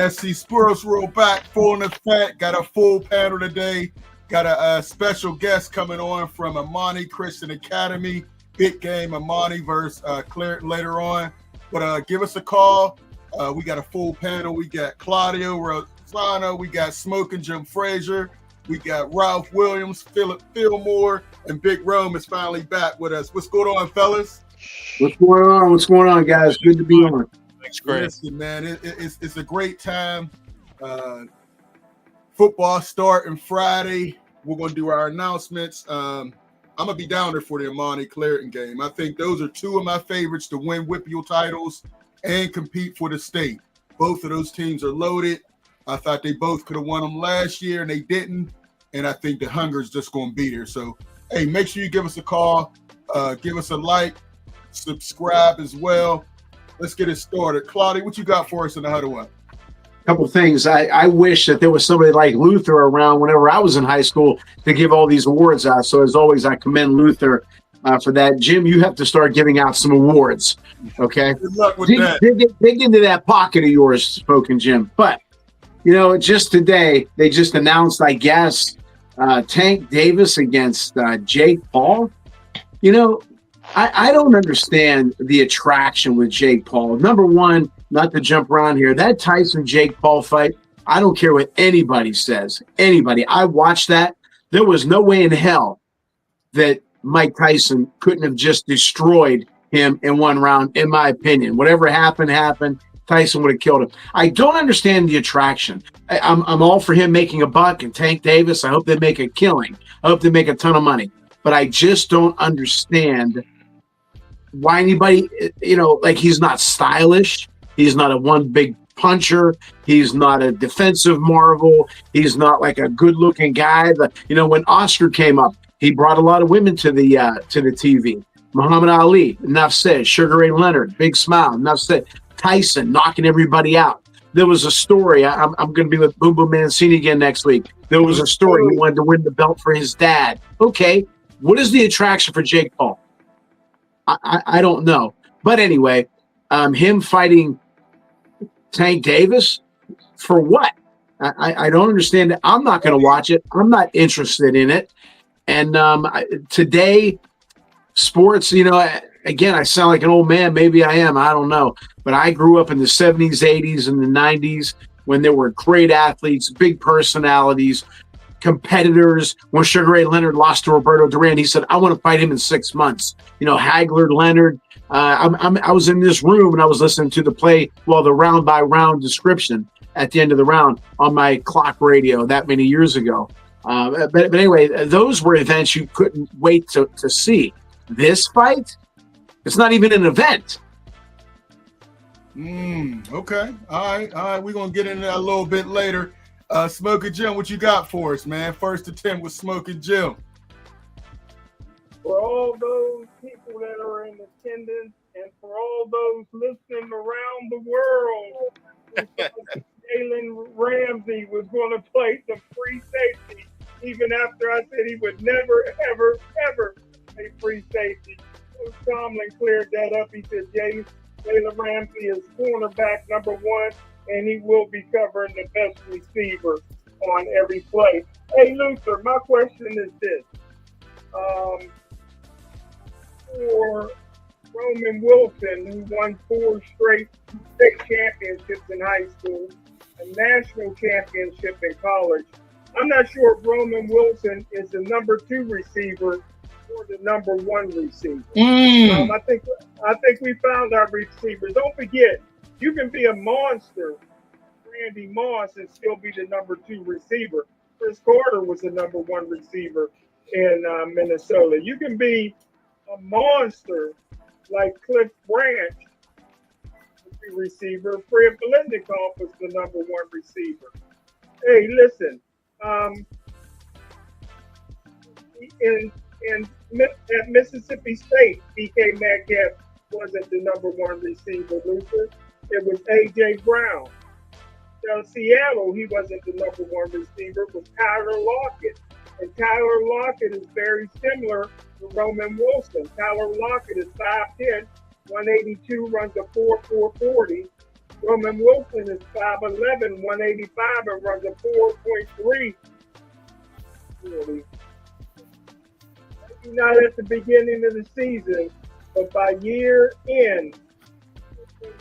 scsportsworld back full in effect. Got a full panel today. Got a special guest coming on from Imani Christian Academy. Big game, Imani versus Claire later on. But give us a call. We got a full panel. We got Claudio Rosano. We got Smoking Jim Frazier. We got Ralph Williams, Philip Fillmore, and Big Rome is finally back with us. What's going on, fellas? What's going on, guys? Good to be on. Thanks, great. Listen, man, it's a great time. Football starting Friday. We're going to do our announcements. I'm going to be down there for the Imani Clareton game. I think those are two of my favorites to win WPIAL titles and compete for the state. Both of those teams are loaded. I thought they both could have won them last year, and they didn't. And I think the hunger is just going to be there. So, hey, make sure you give us a call. Give us a like. Subscribe as well. Let's get it started. Claudia, what you got for us in the huddle up? Couple of things. I wish that there was somebody like Luther around whenever I was in high school to give all these awards out. So as always, I commend Luther for that. Jim, you have to start giving out some awards. Okay. Good luck with that. Dig into that pocket of yours, Spoken Jim. But just today they just announced, I guess, Tank Davis against Jake Paul. I don't understand the attraction with Jake Paul. Number one, not to jump around here, that Tyson-Jake Paul fight, I don't care what anybody says. Anybody. I watched that. There was no way in hell that Mike Tyson couldn't have just destroyed him in one round, in my opinion. Whatever happened. Tyson would have killed him. I don't understand the attraction. I'm all for him making a buck, and Tank Davis, I hope they make a killing. I hope they make a ton of money. But I just don't understand why anybody, like he's not stylish. He's not a one big puncher. He's not a defensive marvel. He's not like a good looking guy. When Oscar came up, he brought a lot of women to the TV. Muhammad Ali, enough said. Sugar Ray Leonard, big smile, enough said. Tyson knocking everybody out. There was a story. I'm going to be with Boom Boom Mancini again next week. There was a story. He wanted to win the belt for his dad. Okay. What is the attraction for Jake Paul? I don't know. But anyway, him fighting Tank Davis for what? I don't understand it. I'm not going to watch it. I'm not interested in it. And today, sports, again, I sound like an old man. Maybe I am. I don't know. But I grew up in the 70s, 80s, and the 90s when there were great athletes, big personalities, competitors. When Sugar Ray Leonard lost to Roberto Duran, he said, I want to fight him in 6 months. Hagler, Leonard. I was in this room and I was listening to the play, the round by round description at the end of the round on my clock radio that many years ago. But anyway, those were events you couldn't wait to see. This fight, it's not even an event. Okay. All right. We're going to get into that a little bit later. Smoking Jim, what you got for us, man? First attempt with Smoking Jim. For all those people that are in attendance and for all those listening around the world, Jalen Ramsey was going to play some free safety even after I said he would never, ever, ever play free safety. Coach Tomlin cleared that up. He said Jalen Ramsey is cornerback number one, and he will be covering the best receiver on every play. Hey, Luther, my question is this. For Roman Wilson, who won 4 straight state championships in high school, a national championship in college, I'm not sure if Roman Wilson is the number 2 receiver or the number 1 receiver. I think we found our receivers. Don't forget, you can be a monster, Randy Moss, and still be the number 2 receiver. Chris Carter was the number 1 receiver in Minnesota. You can be a monster like Cliff Branch, receiver. Fred Belendikoff was the number 1 receiver. Hey, listen. At Mississippi State, DK Metcalf wasn't the number 1 receiver, Luther. It was A.J. Brown. Seattle, he wasn't the number 1 receiver. It was Tyler Lockett. And Tyler Lockett is very similar to Roman Wilson. Tyler Lockett is 5'10", 182, runs a 4.40. Roman Wilson is 5'11", 185, and runs a 4.3. Really. Maybe not at the beginning of the season, but by year end,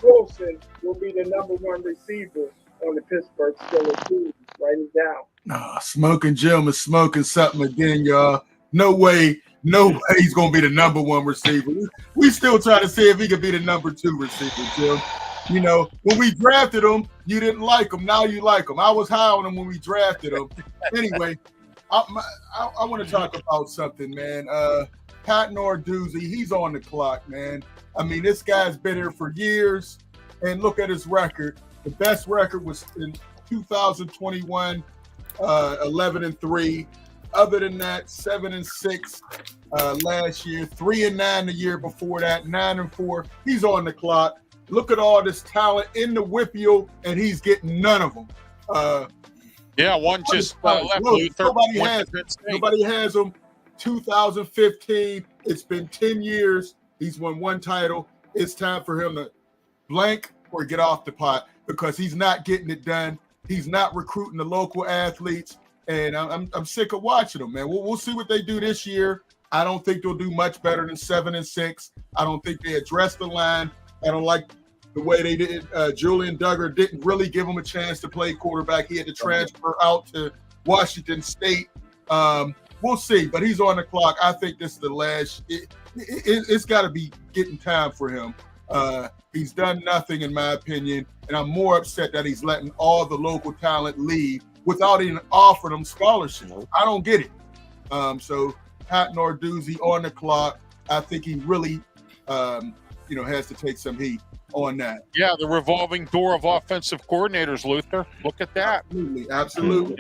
Wilson will be the number one receiver on the Pittsburgh Steelers team. Write it down. Nah, Smoking Jim is smoking something again, y'all. No way he's going to be the number one receiver. We still trying to see if he could be the number two receiver, Jim. You know, when we drafted him, you didn't like him. Now you like him. I was high on him when we drafted him. Anyway, I want to talk about something, man. Pat Narduzzi, he's on the clock, man. I mean, this guy's been here for years, and look at his record. The best record was in 2021, 11-3. Other than that, 7-6 last year, 3-9 the year before that, 9-4. He's on the clock. Look at all this talent in the whippeal, and he's getting none of them. One just left. Nobody has him. 2015. It's been 10 years. He's won one title. It's time for him to blank or get off the pot because he's not getting it done. He's not recruiting the local athletes, and I'm sick of watching them, man. We'll see what they do this year. I don't think they'll do much better than 7-6. I don't think they address the line. I don't like the way they did. Julian Duggar didn't really give him a chance to play quarterback. He had to transfer out to Washington State. We'll see, but he's on the clock. I think this is the last. It's got to be getting time for him. He's done nothing, in my opinion, and I'm more upset that he's letting all the local talent leave without even offering them scholarships. I don't get it. So Pat Narduzzi on the clock. I think he really, has to take some heat on that. Yeah, the revolving door of offensive coordinators, Luther. Look at that. Absolutely.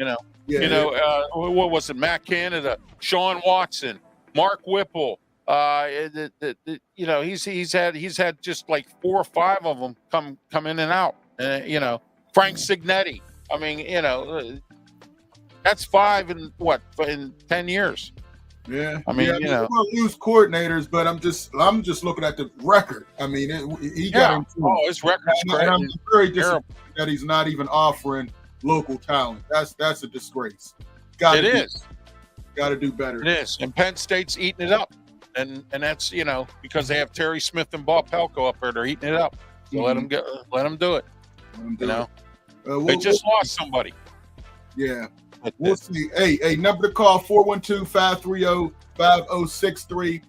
What was it? Matt Canada, Sean Watson, Mark Whipple. He's had just like 4 or 5 of them come in and out. Frank Signetti. I mean, that's 5 in 10 years. Yeah, I mean, we're gonna lose coordinators, but I'm just looking at the record. I mean, he got him. His record's great. And I'm very disappointed that he's not even offering local talent. That's a disgrace. Got to do better. It is, and Penn State's eating it up, and that's because they have Terry Smith and Bob Pelko up there. They're eating it up. So let them do it. They just lost somebody. Yeah. We'll see. Hey, number to call, 412-530-5063.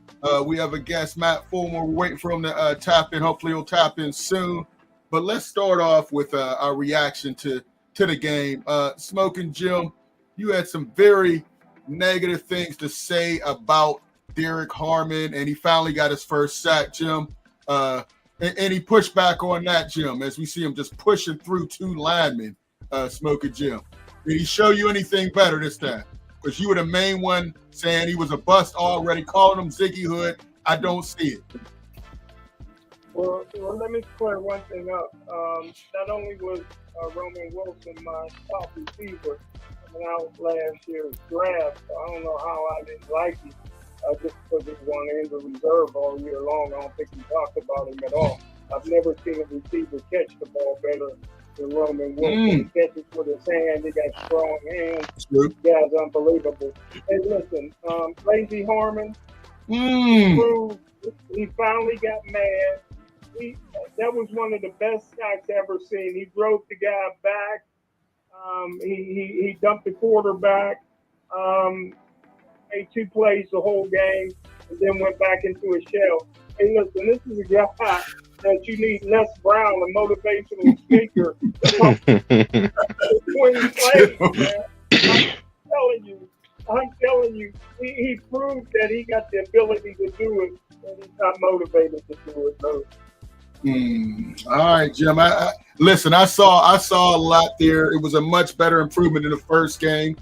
We have a guest, Matt Fulmore. We're waiting for him to tap in. Hopefully he'll tap in soon. But let's start off with our reaction to the game. Smoking Jim, you had some very negative things to say about Derek Harmon, and he finally got his first sack, Jim. And he pushed back on that, Jim, as we see him just pushing through 2 linemen, Smoking Jim. Did he show you anything better this time? Because you were the main one saying he was a bust already, calling him Ziggy Hood. I don't see it. Well, let me clear one thing up. Not only was Roman Wilson my top receiver coming out last year's draft, I don't know how I didn't like him just because he was on the injured reserve all year long. I don't think we talked about him at all. I've never seen a receiver catch the ball better than Roman Wilson. He catches with his hand. He got strong hands. This guy's unbelievable. Hey, listen, Lazy Harmon, proved he finally got mad. That was one of the best sacks ever seen. He drove the guy back. He dumped the quarterback. Made 2 plays the whole game, and then went back into a shell. Hey, listen, this is a guy that you need Les Brown, a motivational speaker, between plays, man. I'm telling you, he proved that he got the ability to do it, and he's not motivated to do it, though. All right, Jim. Listen, I saw a lot there. It was a much better improvement in the first game.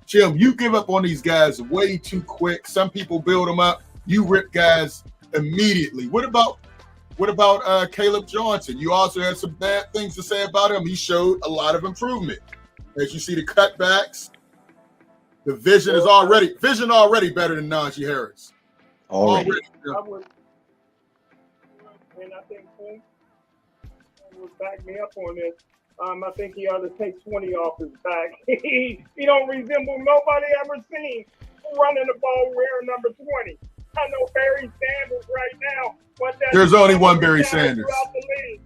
Jim, you give up on these guys way too quick. Some people build them up. You rip guys immediately. What about Caleb Johnson? You also had some bad things to say about him. He showed a lot of improvement. As you see the cutbacks, the vision is already better than Najee Harris. Already. And I think would back me up on this. I think he ought to take 20 off his back. He don't resemble nobody ever seen running the ball wearing number 20. I know Barry Sanders right now. There's only one Barry Sanders. Throughout the league.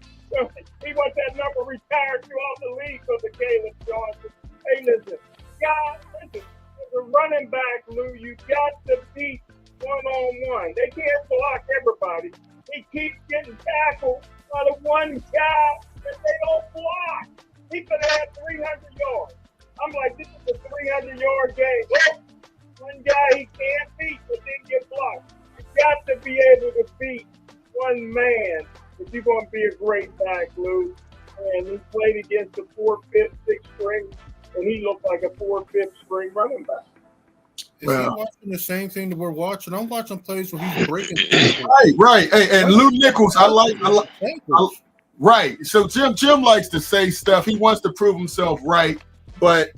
He wants that number retired throughout the league because of Caleb Johnson. Hey, listen, guys, listen. As a running back, Lou, you got to beat one-on-one. They can't block everybody. He keeps getting tackled by the one guy that they don't block. He could have had 300 yards. I'm like, this is a 300-yard game. Well, one guy he can't beat but didn't get blocked. You got to be able to beat one man if you're going to be a great back, Lou. And he played against the 4th, 5th, 6th string, and he looked like a 4th, 5th string running back. Is he watching the same thing that we're watching? I'm watching plays where he's breaking. Right. Hey, and Lou Nichols, I like. Right. So Jim likes to say stuff. He wants to prove himself right, but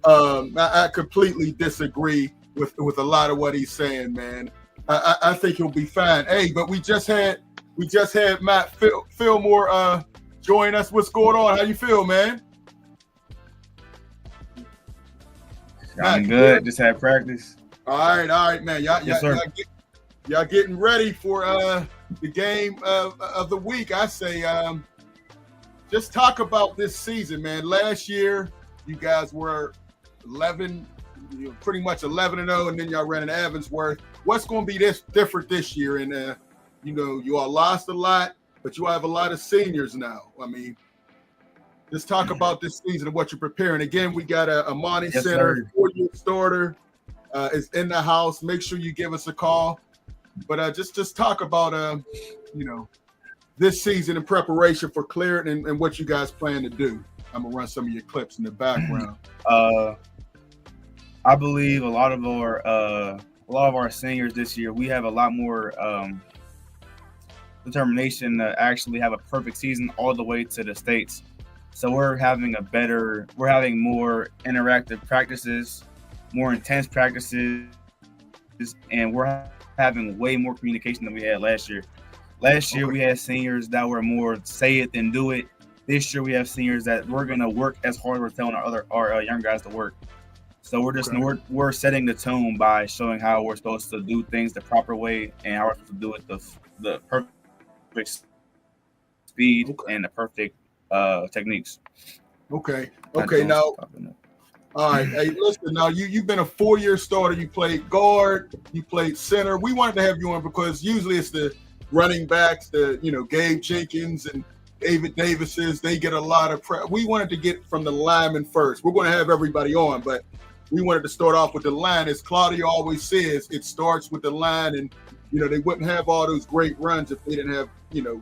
I completely disagree with a lot of what he's saying, man. I think he'll be fine. Hey, but we just had Matt Fulmore join us. What's going on? How you feel, man? I'm good. Just had practice. All right, man. Y'all getting ready for the game of the week. I say just talk about this season, man. Last year, you guys were 11, pretty much 11-0, and then y'all ran in Evansworth. What's going to be different this year? And you all lost a lot, but you have a lot of seniors now. I mean, just talk about this season and what you're preparing. Again, we got a Imani Center, 4-year starter is in the house. Make sure you give us a call. But just talk about this season in preparation for Clearton and what you guys plan to do. I'm gonna run some of your clips in the background. I believe a lot of our seniors this year, we have a lot more determination to actually have a perfect season all the way to the States. So we're having more interactive practices, more intense practices, and we're having way more communication than we had last year. Last year, we had seniors that were more say it than do it. This year, we have seniors that we're going to work as hard as we're telling our young guys to work. So we're setting the tone by showing how we're supposed to do things the proper way and how we're supposed to do it the perfect speed and the perfect techniques. Okay. Now, all right. Hey, listen. Now, you've been a 4-year starter. You played guard. You played center. We wanted to have you on because usually it's the running backs, Gabe Jenkins and David Davises. They get a lot of prep. We wanted to get from the linemen first. We're going to have everybody on, but we wanted to start off with the line. As Claudia always says, it starts with the line, and they wouldn't have all those great runs if they didn't have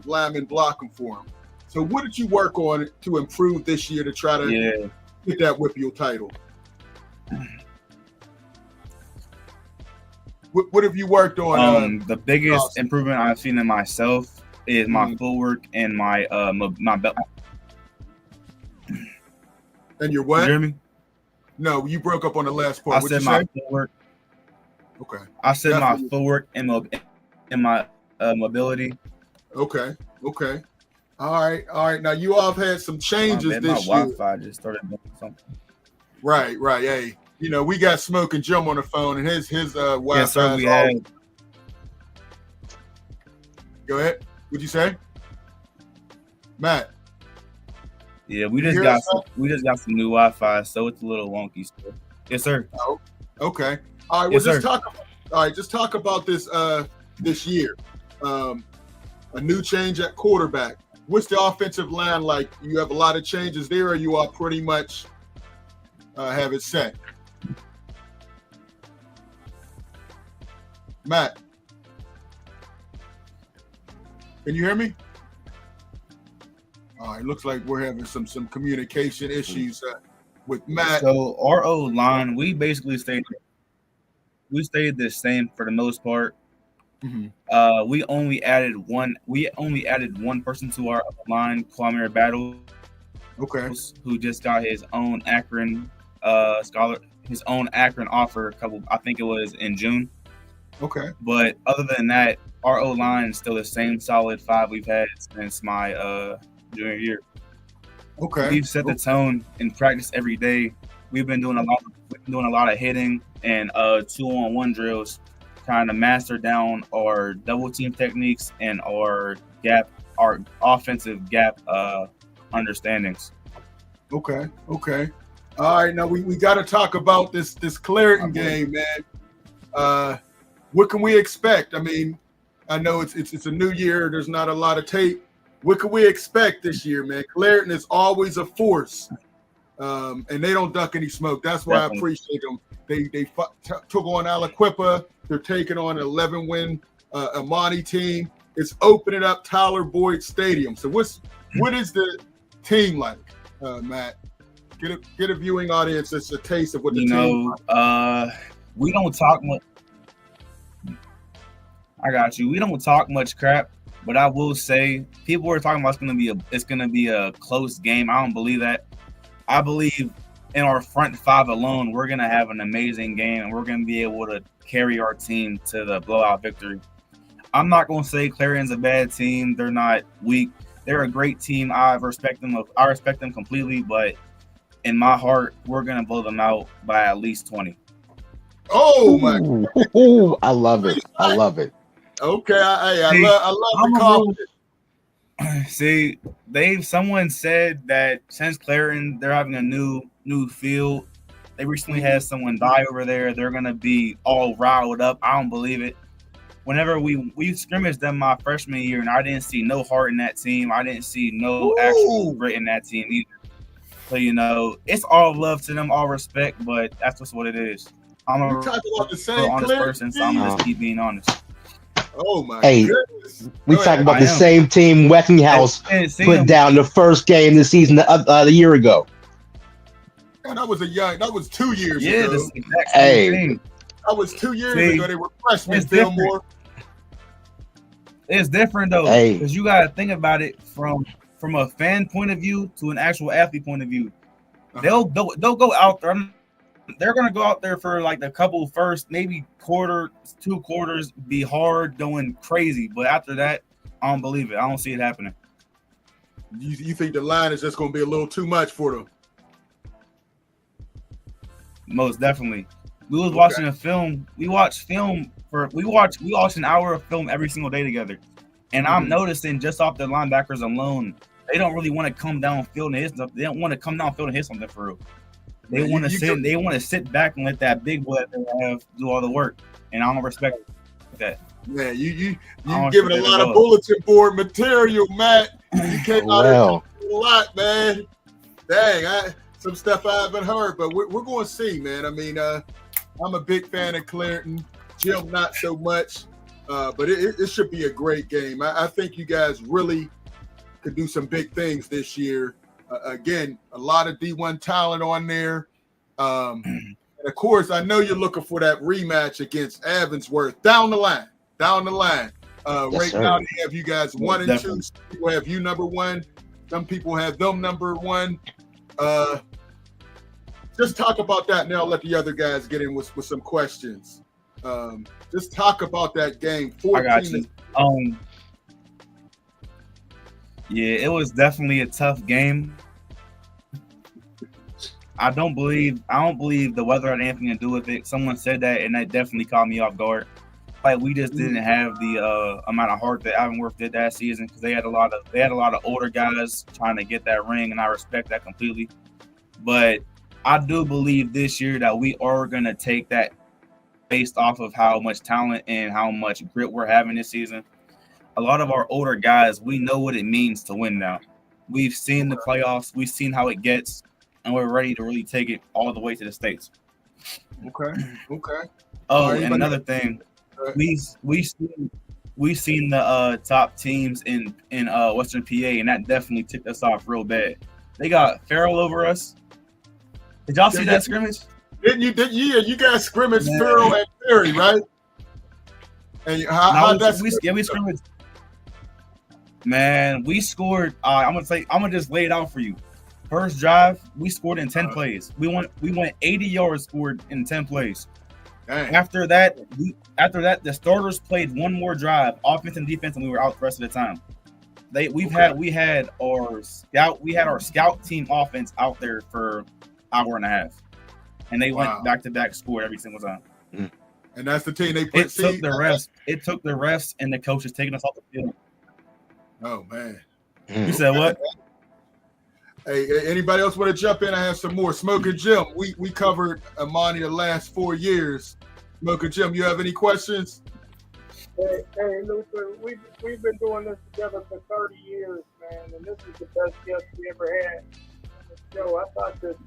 linemen blocking for them. So what did you work on to improve this year to try to get that WPIAL title? What have you worked on? The biggest improvement I've seen in myself is my footwork and my belt. And your what? You hear me? No, you broke up on the last part. I said my footwork. Okay. I said my footwork and my mobility. Okay. All right. Now you all have had some changes this year. My Wi-Fi just started doing something. Right. Hey, we got Smoke and Jim on the phone, and his Wi-Fi. Yes, sir. We had. Go ahead. What'd you say, Matt? Yeah, we just got some new Wi-Fi, so it's a little wonky still. Yes, sir. Oh, okay. All right. Yes, Well, sir. just talk about this year. A new change at quarterback. What's the offensive line like? You have a lot of changes there, or you are pretty much have it set? Matt, can you hear me? All right, looks like we're having some communication issues with Matt. So our O-line, we basically stayed the same for the most part. Mm-hmm. We only added one person to our line, Kwame Battle. Okay. Who just got his own Akron offer I think it was in June. Okay. But other than that, our O-line is still the same solid 5 we've had since my junior year. Okay. We've set the tone in practice every day. We've been doing a lot of hitting and 2-on-1 drills, trying to master down our double team techniques and our offensive gap understandings. Okay. All right, now we got to talk about this Clareton game, man. What can we expect? I mean, I know it's a new year. There's not a lot of tape. What can we expect this year, man? Clareton is always a force, and they don't duck any smoke. That's why I appreciate them. They took on Aliquippa. They're taking on an 11-win Imani team. It's opening up Tyler Boyd Stadium. So what is the team like, Matt? Get a viewing audience that's a taste of what the team like. We don't talk much. I got you. We don't talk much crap, but I will say people are talking about it's gonna be a close game. I don't believe that. I believe in our front five alone, we're gonna have an amazing game, and we're gonna be able to carry our team to the blowout victory. I'm not gonna say Clariton's a bad team. They're not weak. They're a great team. I respect them completely, but in my heart, we're gonna blow them out by at least 20. Oh my God. Ooh, I love it. Okay, I love the confidence. See, someone said that since Clariton, they're having a new field. They recently had someone die over there. They're gonna be all riled up. I don't believe it. Whenever we scrimmaged them my freshman year, and I didn't see no heart in that team. I didn't see no actual grit in that team either. So it's all love to them, all respect, but that's just what it is. I'm a honest person, so I'm gonna just keep being honest. Oh my goodness. We talking about the same team Westinghouse put down the first game of the season the year ago. Man, that was 2 years ago. Yeah, the exact same thing. That was 2 years ago. They were freshmen, Fulmore. It's different though, because you gotta think about it from a fan point of view to an actual athlete point of view. They'll go out there. They're gonna go out there for like the couple first, maybe quarter, 2 quarters, be hard, going crazy. But after that, I don't believe it. I don't see it happening. You think the line is just gonna be a little too much for them? Most definitely. We was watching a film. We watch an hour of film every single day together. And I'm noticing just off the linebackers alone, they don't really want to come downfield and hit something. They don't want to come downfield and hit something for real. They want to sit. They want to sit back and let that big boy that they have do all the work. And I don't respect that. Man, you giving a lot of bulletin board material, Matt. You came out a lot, man. Dang, some stuff I haven't heard, but we're going to see, man. I mean, I'm a big fan of Clareton. Jim, not so much, but it should be a great game. I think you guys really could do some big things this year. Again, a lot of D1 talent on there. And of course, I know you're looking for that rematch against Evansworth down the line. Yes, right sir. Now, they have you guys 1 and 2. Some people have you number 1. Some people have them number 1. Just talk about that, and then I'll let the other guys get in with some questions. Just talk about that game. 14 I got you. Yeah, it was definitely a tough game. I don't believe the weather had anything to do with it. Someone said that, and that definitely caught me off guard. Like we just didn't have the amount of heart that Avonworth did that season because they had a lot of older guys trying to get that ring, and I respect that completely. But I do believe this year that we are gonna take that based off of how much talent and how much grit we're having this season. A lot of our older guys, we know what it means to win now. We've seen the playoffs, we've seen how it gets, and we're ready to really take it all the way to the States. Okay. Oh, and another thing, we've seen the top teams in Western PA, and that definitely ticked us off real bad. They got Farrell over us. Did y'all see that scrimmage? Didn't you? You guys scrimmaged Farrell and Perry, right? And we scrimmaged. Man, we scored. I'm gonna just lay it out for you. First drive, we scored in 10 plays. We went 80 yards scored in 10 plays. Dang. After that, the starters played one more drive, offense and defense, and we were out the rest of the time. We had our scout team offense out there for hour and a half, and they went back to back, scored every single time. And that's the team they put. It took the refs and the coaches taking us off the field. Oh man, you said what? Hey, anybody else want to jump in? I have some more. Smoker Jim, we covered Imani the last 4 years. Smoker Jim, you have any questions? Hey, Luther, we've been doing this together for 30 years, man, and this is the best guest we ever had on the show. I thought that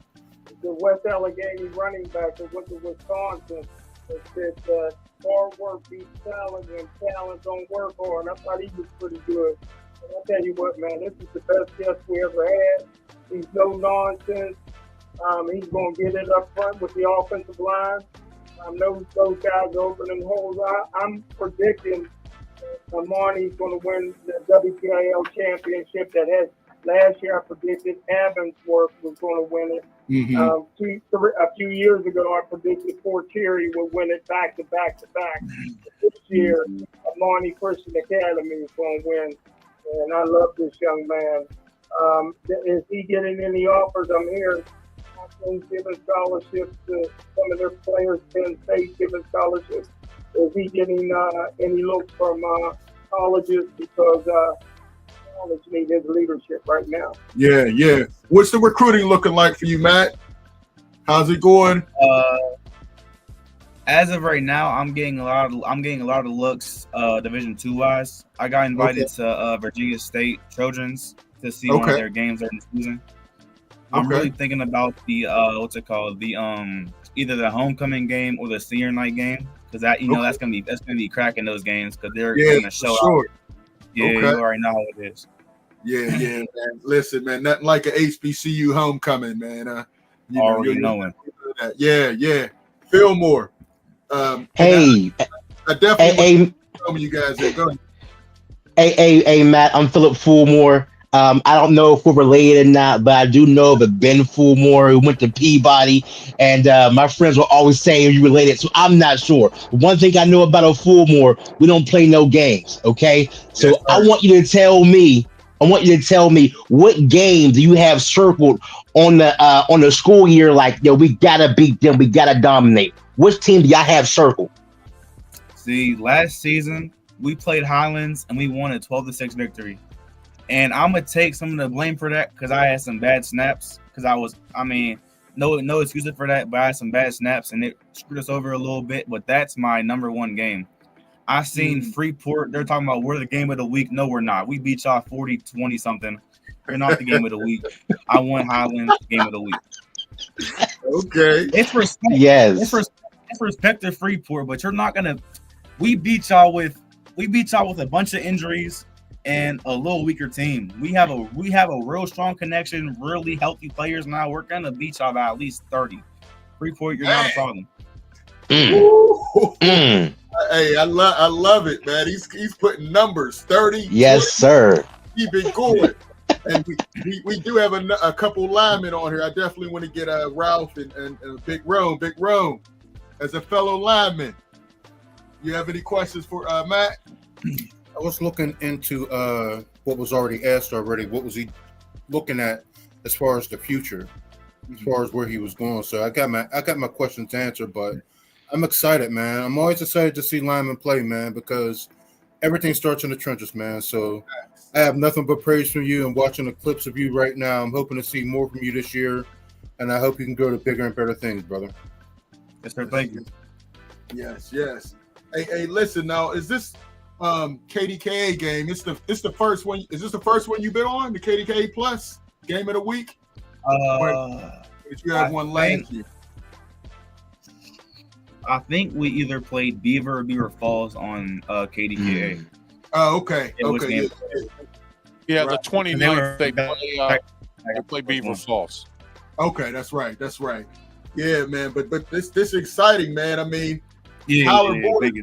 the West Allegheny running back that went to Wisconsin that said hard work beats talent and talent don't work hard. I thought he was pretty good. And I'll tell you what, man, this is the best guest we ever had. He's no nonsense. He's going to get it up front with the offensive line. Those guys opening holes. I'm predicting Imani's going to win the WPIL championship. Last year I predicted Evansworth was going to win it. A few years ago I predicted Fort Cherry would win it back to back to back. This year Imani Christian Academy is going to win, and I love this young man. Is he getting any offers? I'm hearing giving scholarships to some of their players. Penn State giving scholarships. Is he getting any looks from colleges? Because college needs his leadership right now. Yeah. What's the recruiting looking like for you, Matt? How's it going? As of right now, I'm getting a lot of looks Division II wise. I got invited to Virginia State Trojans to see one of their games during the season. I'm really thinking about the either the homecoming game or the senior night game, because that's gonna be cracking those games because they're gonna show out. Yeah, you already know how it is. Yeah, man. Listen, man, nothing like an HBCU homecoming, man. Already knowing. Yeah. Fulmore. Hey, I definitely tell you guys that. Go ahead. Hey, Matt. I'm Philip Fulmore. I don't know if we're related or not, but I do know that Ben Fulmore, who went to Peabody, and my friends were always saying you related, so I'm not sure. One thing I know about a Fulmore, we don't play no games, okay? So I want you to tell me what game do you have circled on the school year, like, yo, we gotta beat them, we gotta dominate. Which team do y'all have circled? See, last season we played Highlands and we won a 12-6 victory. And I'm going to take some of the blame for that because I had some bad snaps. No excuses for that, but I had some bad snaps and it screwed us over a little bit. But that's my number one game. I seen Freeport. They're talking about we're the game of the week. No, we're not. We beat y'all 40-20 something. We're not the game of the week. I won Highlands game of the week. Okay. It's respect. Yes. It's respect to Freeport, but you're not going to – we beat y'all with a bunch of injuries and a little weaker team. We have a real strong connection, really healthy players now. We're gonna beat y'all by at least 30. Freeport, you're not a problem. Hey, I love it, man. He's putting numbers 30. Yes, 20. Sir. Keep it going. And we do have a couple linemen on here. I definitely want to get Ralph and Big Rome as a fellow lineman. You have any questions for Matt? I was looking into what was already asked already. What was he looking at as far as the future, as far as where he was going? So I got my questions answered, but I'm excited, man. I'm always excited to see linemen play, man, because everything starts in the trenches, man. So I have nothing but praise from you and watching the clips of you right now. I'm hoping to see more from you this year, and I hope you can go to bigger and better things, brother. Yes, sir. Thank you. Yes. Hey, listen now. Is this KDKA game? It's the first one. Is this the first one you've been on? The KDKA Plus game of the week? Did you have one last year? I think we either played Beaver or Beaver Falls on KDKA. Oh, okay. Yeah, the 29th they play Beaver Falls. Okay, that's right. Yeah, man. But this exciting, man. I mean, Tyler Boyd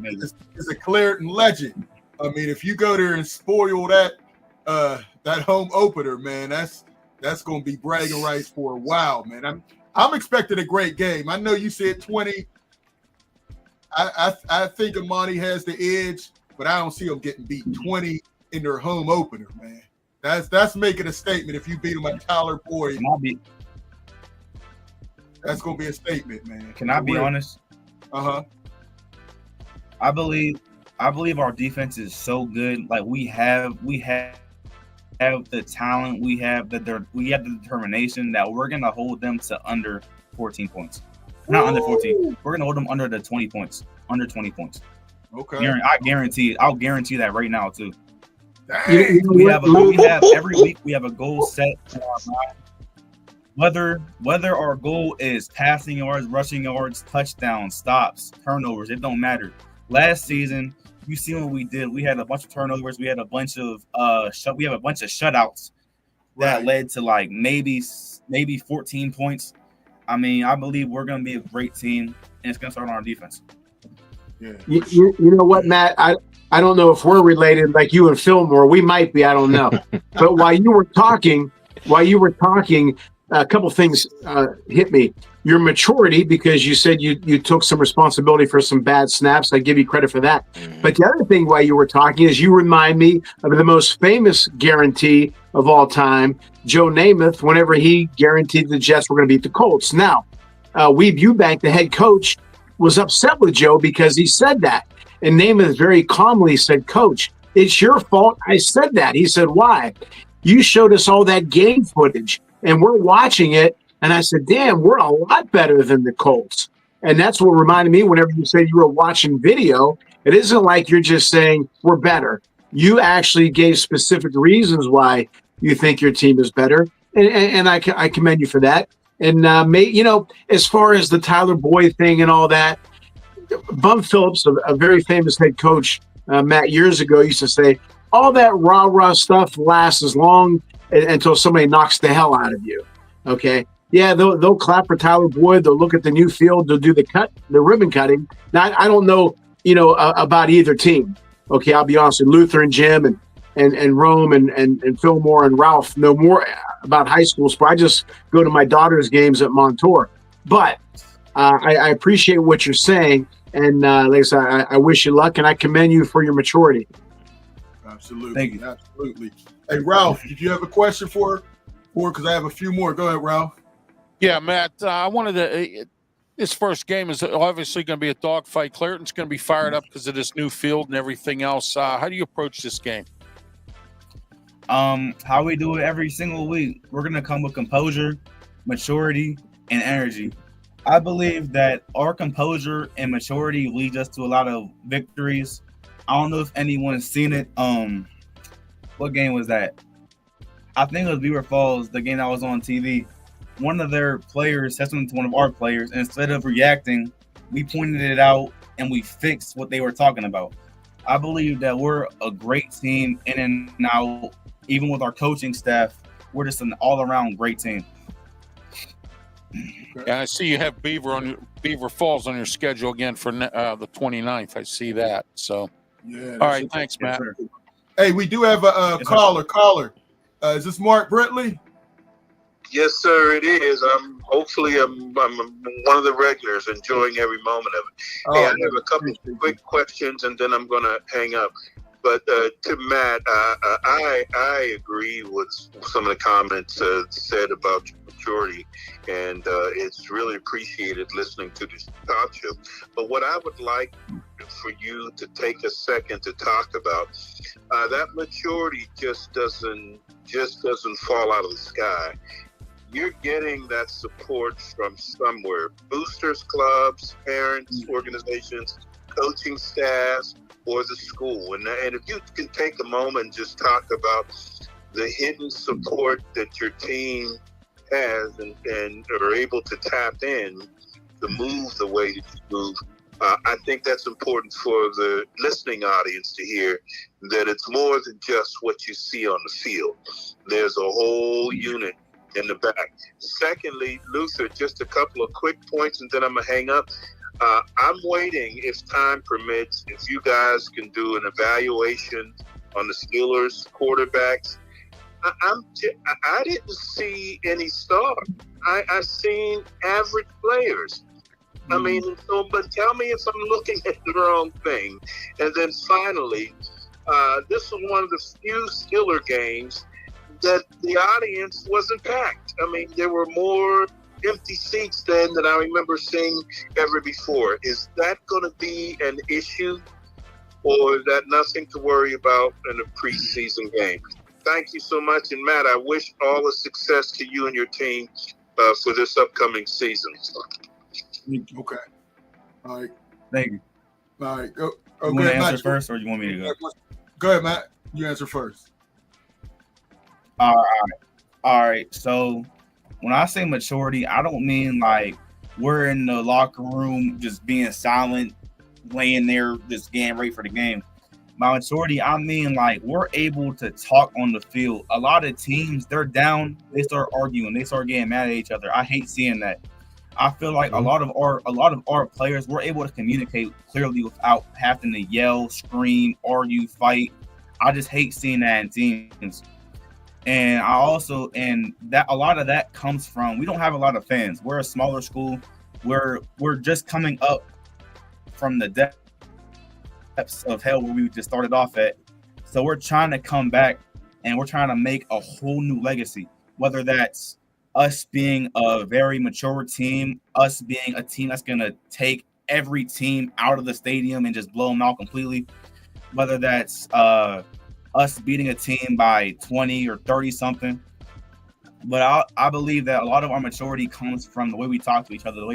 is a Clareton legend. I mean, if you go there and spoil that home opener, man, that's going to be bragging rights for a while, man. I'm expecting a great game. I know you said 20. I think Imani has the edge, but I don't see them getting beat 20 in their home opener, man. That's making a statement. If you beat them like Tyler Boyd, that's gonna be a statement, man. Can I be honest? I believe our defense is so good. Like we have the talent, we have the determination that we're gonna hold them to under 14 points. Not under 14. We're gonna hold them under the 20 points. Under 20 points. Okay. I guarantee it. I'll guarantee that right now too. Dang. We have every week we have a goal set in our mind. Whether our goal is passing yards, rushing yards, touchdowns, stops, turnovers, it don't matter. Last season, you see what we did. We had a bunch of turnovers. We had a bunch of shutouts that led to like maybe 14 points. I mean, I believe we're going to be a great team, and it's going to start on our defense. Yeah. You know what, Matt? I don't know if we're related like you and Fulmore. We might be. I don't know. But while you were talking, a couple things hit me. Your maturity, because you said you took some responsibility for some bad snaps. I give you credit for that. But the other thing while you were talking is you remind me of the most famous guarantee of all time, Joe Namath, whenever he guaranteed the Jets were going to beat the Colts. Now, Weeb Eubank, the head coach, was upset with Joe because he said that. And Namath very calmly said, Coach, it's your fault I said that. He said, why? You showed us all that game footage, and we're watching it. And I said, damn, we're a lot better than the Colts. And that's what reminded me whenever you said you were watching video, it isn't like you're just saying we're better. You actually gave specific reasons why you think your team is better. And I commend you for that. And, as far as the Tyler Boyd thing and all that, Bum Phillips, a very famous head coach, Matt, years ago, used to say, all that rah-rah stuff lasts as long until somebody knocks the hell out of you. Okay? Yeah, they'll clap for Tyler Boyd. They'll look at the new field. They'll do the ribbon cutting. Now, I don't know, about either team. Okay, I'll be honest with Luther and Jim and Rome and Fulmore and Ralph know more about high school sports. I just go to my daughter's games at Montour. But I appreciate what you're saying. And like I said, I wish you luck, and I commend you for your maturity. Absolutely. Thank you. Absolutely. Hey, Ralph, did you have a question for? Because I have a few more. Go ahead, Ralph. Yeah, Matt, I wanted to this first game is obviously going to be a dogfight. Clairton's going to be fired up because of this new field and everything else. How do you approach this game? How we do it every single week. We're going to come with composure, maturity, and energy. I believe that our composure and maturity leads us to a lot of victories. I don't know if anyone's seen it. What game was that? I think it was Beaver Falls, the game that was on TV. One of their players said something to one of our players, and instead of reacting, we pointed it out and we fixed what they were talking about. I believe that we're a great team in and out. Even with our coaching staff, we're just an all-around great team. And I see you have Beaver Falls on your schedule again for the 29th. I see that. So, yeah. All right, thanks, Matt. Hey, we do have a caller. Caller, is this Mark Brentley? Yes, sir, it is. I'm one of the regulars, enjoying every moment of it. Hey, I have a couple of quick questions, and then I'm going to hang up. But to Matt, I agree with some of the comments said about your maturity, and it's really appreciated listening to this talk show. But what I would like for you to take a second to talk about, that maturity just doesn't fall out of the sky. You're getting that support from somewhere: boosters, clubs, parents, organizations, coaching staffs, or the school. And if you can take a moment and just talk about the hidden support that your team has and are able to tap in to move the way that you move, I think that's important for the listening audience to hear, that it's more than just what you see on the field. There's a whole unit in the back. Secondly, Luther, just a couple of quick points and then I'm going to hang up. I'm waiting, if time permits, if you guys can do an evaluation on the Steelers quarterbacks. I didn't see any stars. I seen average players. I mean, but tell me if I'm looking at the wrong thing. And then finally, this was one of the few Steeler games that the audience wasn't packed. I mean, there were more empty seats then than I remember seeing ever before. Is that going to be an issue, or is that nothing to worry about in a preseason game? Thank you so much. And Matt, I wish all the success to you and your team for this upcoming season. Okay. All right. Thank you. All right. Go You want to ahead, answer Matt. first, or you want me to go? Go ahead, Matt. You answer first. All right. So when I say maturity, I don't mean like we're in the locker room just being silent, laying there, just getting ready for the game. By maturity, I mean like we're able to talk on the field. A lot of teams, they're down, they start arguing, they start getting mad at each other. I hate seeing that. I feel like a lot of our players were able to communicate clearly without having to yell, scream, argue, fight. I just hate seeing that in teams. And that a lot of that comes from, we don't have a lot of fans. We're a smaller school. We're just coming up from the depths of hell where we just started off at. So we're trying to come back and we're trying to make a whole new legacy, whether that's us being a very mature team, us being a team that's going to take every team out of the stadium and just blow them out completely, whether that's us beating a team by 20 or 30 something. But I believe that a lot of our maturity comes from the way we talk to each other, the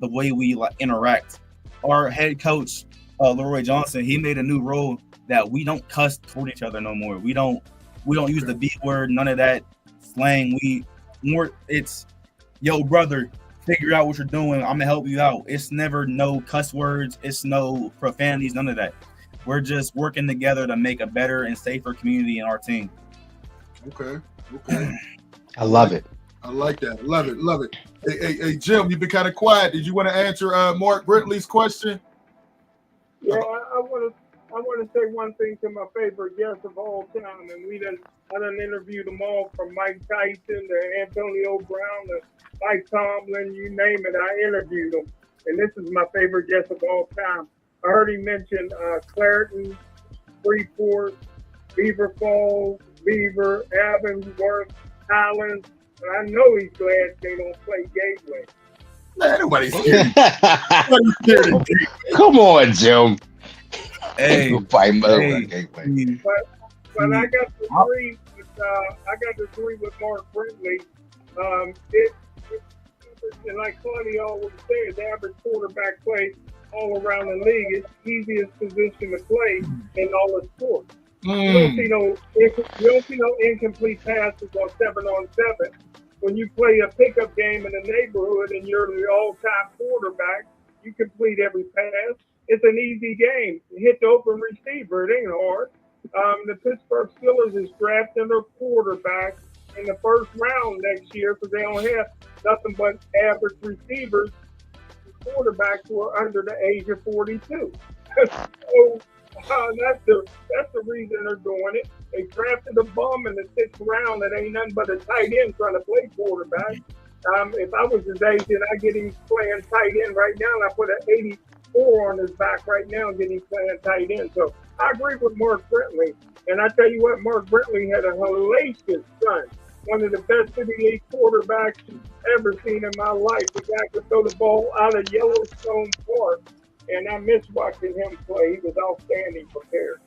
way we interact. Our head coach, Leroy Johnson, he made a new rule that we don't cuss toward each other no more. We don't use the B word, none of that slang. It's yo brother, figure out what you're doing. I'm gonna help you out. It's never no cuss words. It's no profanities. None of that. We're just working together to make a better and safer community in our team. Okay. I love it. I like that. Love it. Hey, Jim, you've been kind of quiet. Did you want to answer Mark Brentley's question? Yeah, I want to say one thing to my favorite guest of all time, and I done interviewed them all, from Mike Tyson to Antonio Brown to Mike Tomlin, you name it. I interviewed them, and this is my favorite guest of all time. I heard he mention Clairton, Freeport, Beaver Falls, Beaver, Avonsworth, Highlands. And I know he's glad they don't play Gateway. Man, nobody's scared. Nobody's scared of Gateway. Come on, Jim. Hey, But I got to agree with Mark Brentley. And like Claudio always says, average quarterback play all around the league. It's the easiest position to play in all the sports. You don't see no incomplete passes on 7-on-7. When you play a pickup game in the neighborhood and you're the all-time quarterback, you complete every pass. It's an easy game. You hit the open receiver. It ain't hard. The Pittsburgh Steelers is drafting their quarterback in the first round next year because they don't have nothing but average receivers. Quarterbacks who are under the age of 42. So that's the reason they're doing it. They drafted a bum in the 6th round that ain't nothing but a tight end trying to play quarterback. If I was his agent, I'd get him playing tight end right now, and I put an 84 on his back right now and get him playing tight end. So I agree with Mark Brentley. And I tell you what, Mark Brentley had a hellacious son. One of the best City League quarterbacks ever seen in my life. The guy could throw the ball out of Yellowstone Park, and I miss watching him play. He was outstanding prepared.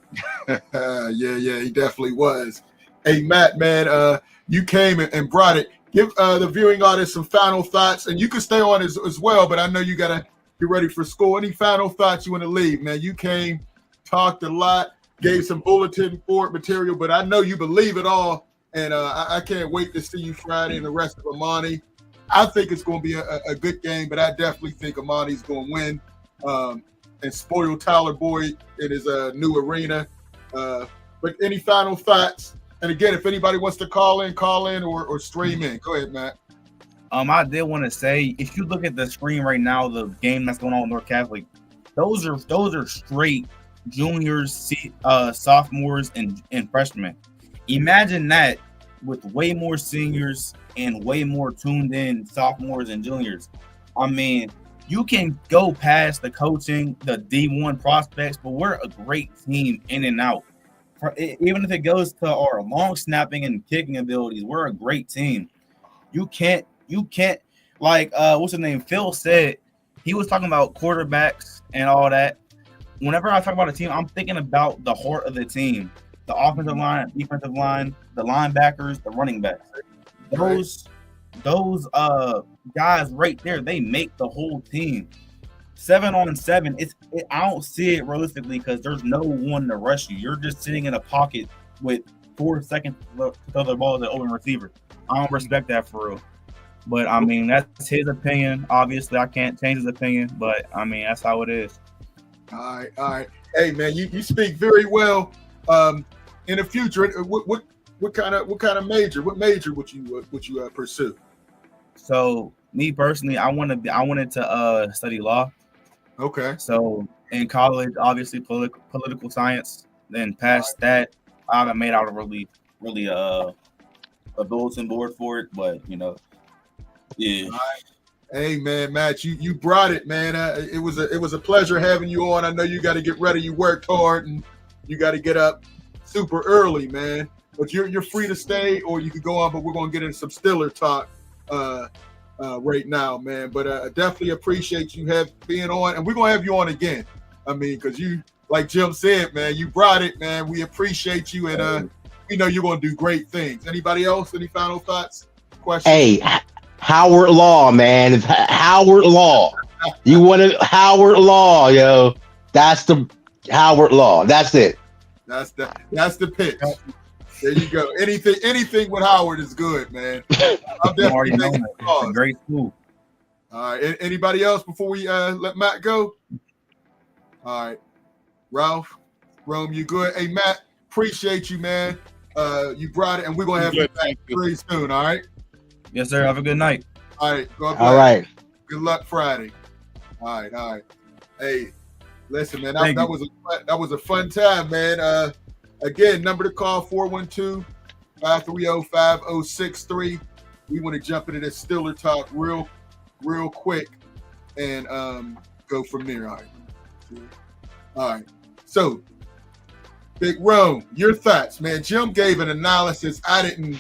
Yeah, he definitely was. Hey, Matt, man, you came and brought it. Give the viewing audience some final thoughts, and you can stay on as well, but I know you got to get ready for school. Any final thoughts you want to leave, man? You came, talked a lot, gave some bulletin board material, but I know you believe it all. And I can't wait to see you Friday and the rest of Imani. I think it's going to be a good game, but I definitely think Imani's going to win and spoil Tyler Boyd in his new arena. But any final thoughts? And again, if anybody wants to call in or stream in. Go ahead, Matt. I did want to say, if you look at the screen right now, the game that's going on with North Catholic, those are straight juniors, sophomores, and freshmen. Imagine that with way more seniors and way more tuned in sophomores and juniors. I mean, you can go past the coaching, the D1 prospects, but we're a great team in and out. even if it goes to our long snapping and kicking abilities, we're a great team. You can't like what's his name? Phil said he was talking about quarterbacks and all that. Whenever I talk about a team, I'm thinking about the heart of the team, the offensive line, defensive line, the linebackers, the running backs. Those guys right there, they make the whole team. 7-on-7, I don't see it realistically because there's no one to rush you. You're just sitting in a pocket with 4 seconds to throw the ball to the open receiver. I don't respect that for real. But I mean, that's his opinion. Obviously, I can't change his opinion, but I mean, that's how it is. All right. Hey man, you speak very well. In the future, what kind of major? What major would you pursue? So me personally, I wanted to study law. Okay. So in college, obviously political science. Then past that, I haven't made out a really a bulletin board for it, but you know, yeah. Hey man, Matt, you brought it, man. It was a pleasure having you on. I know you got to get ready. You worked hard and you got to get up super early, man. But you're free to stay, or you could go on. But we're gonna get into some Steeler talk right now, man. But I definitely appreciate you being on, and we're gonna have you on again. I mean, because you, like Jim said, man, you brought it, man. We appreciate you, and we know you're gonna do great things. Anybody else? Any final thoughts? Questions? Hey, Howard Law, man. It's Howard Law. You want to Howard Law, yo. That's the Howard Law. That's it. That's the pitch. There you go. Anything with Howard is good, man. I'm definitely making the call. Great school. All right. Anybody else before we let Matt go? All right. Ralph, Rome, you good? Hey, Matt, appreciate you, man. You brought it, and we're gonna have you back very soon. All right. Yes, sir. Have a good night. All right. God bless. All right. Good luck Friday. All right. Hey, listen, man. That was a fun time, man. Again, number to call 412-530-5063. We want to jump into this Steeler talk real quick and go from there. All right. So, Big Rome, your thoughts, man. Jim gave an analysis. I didn't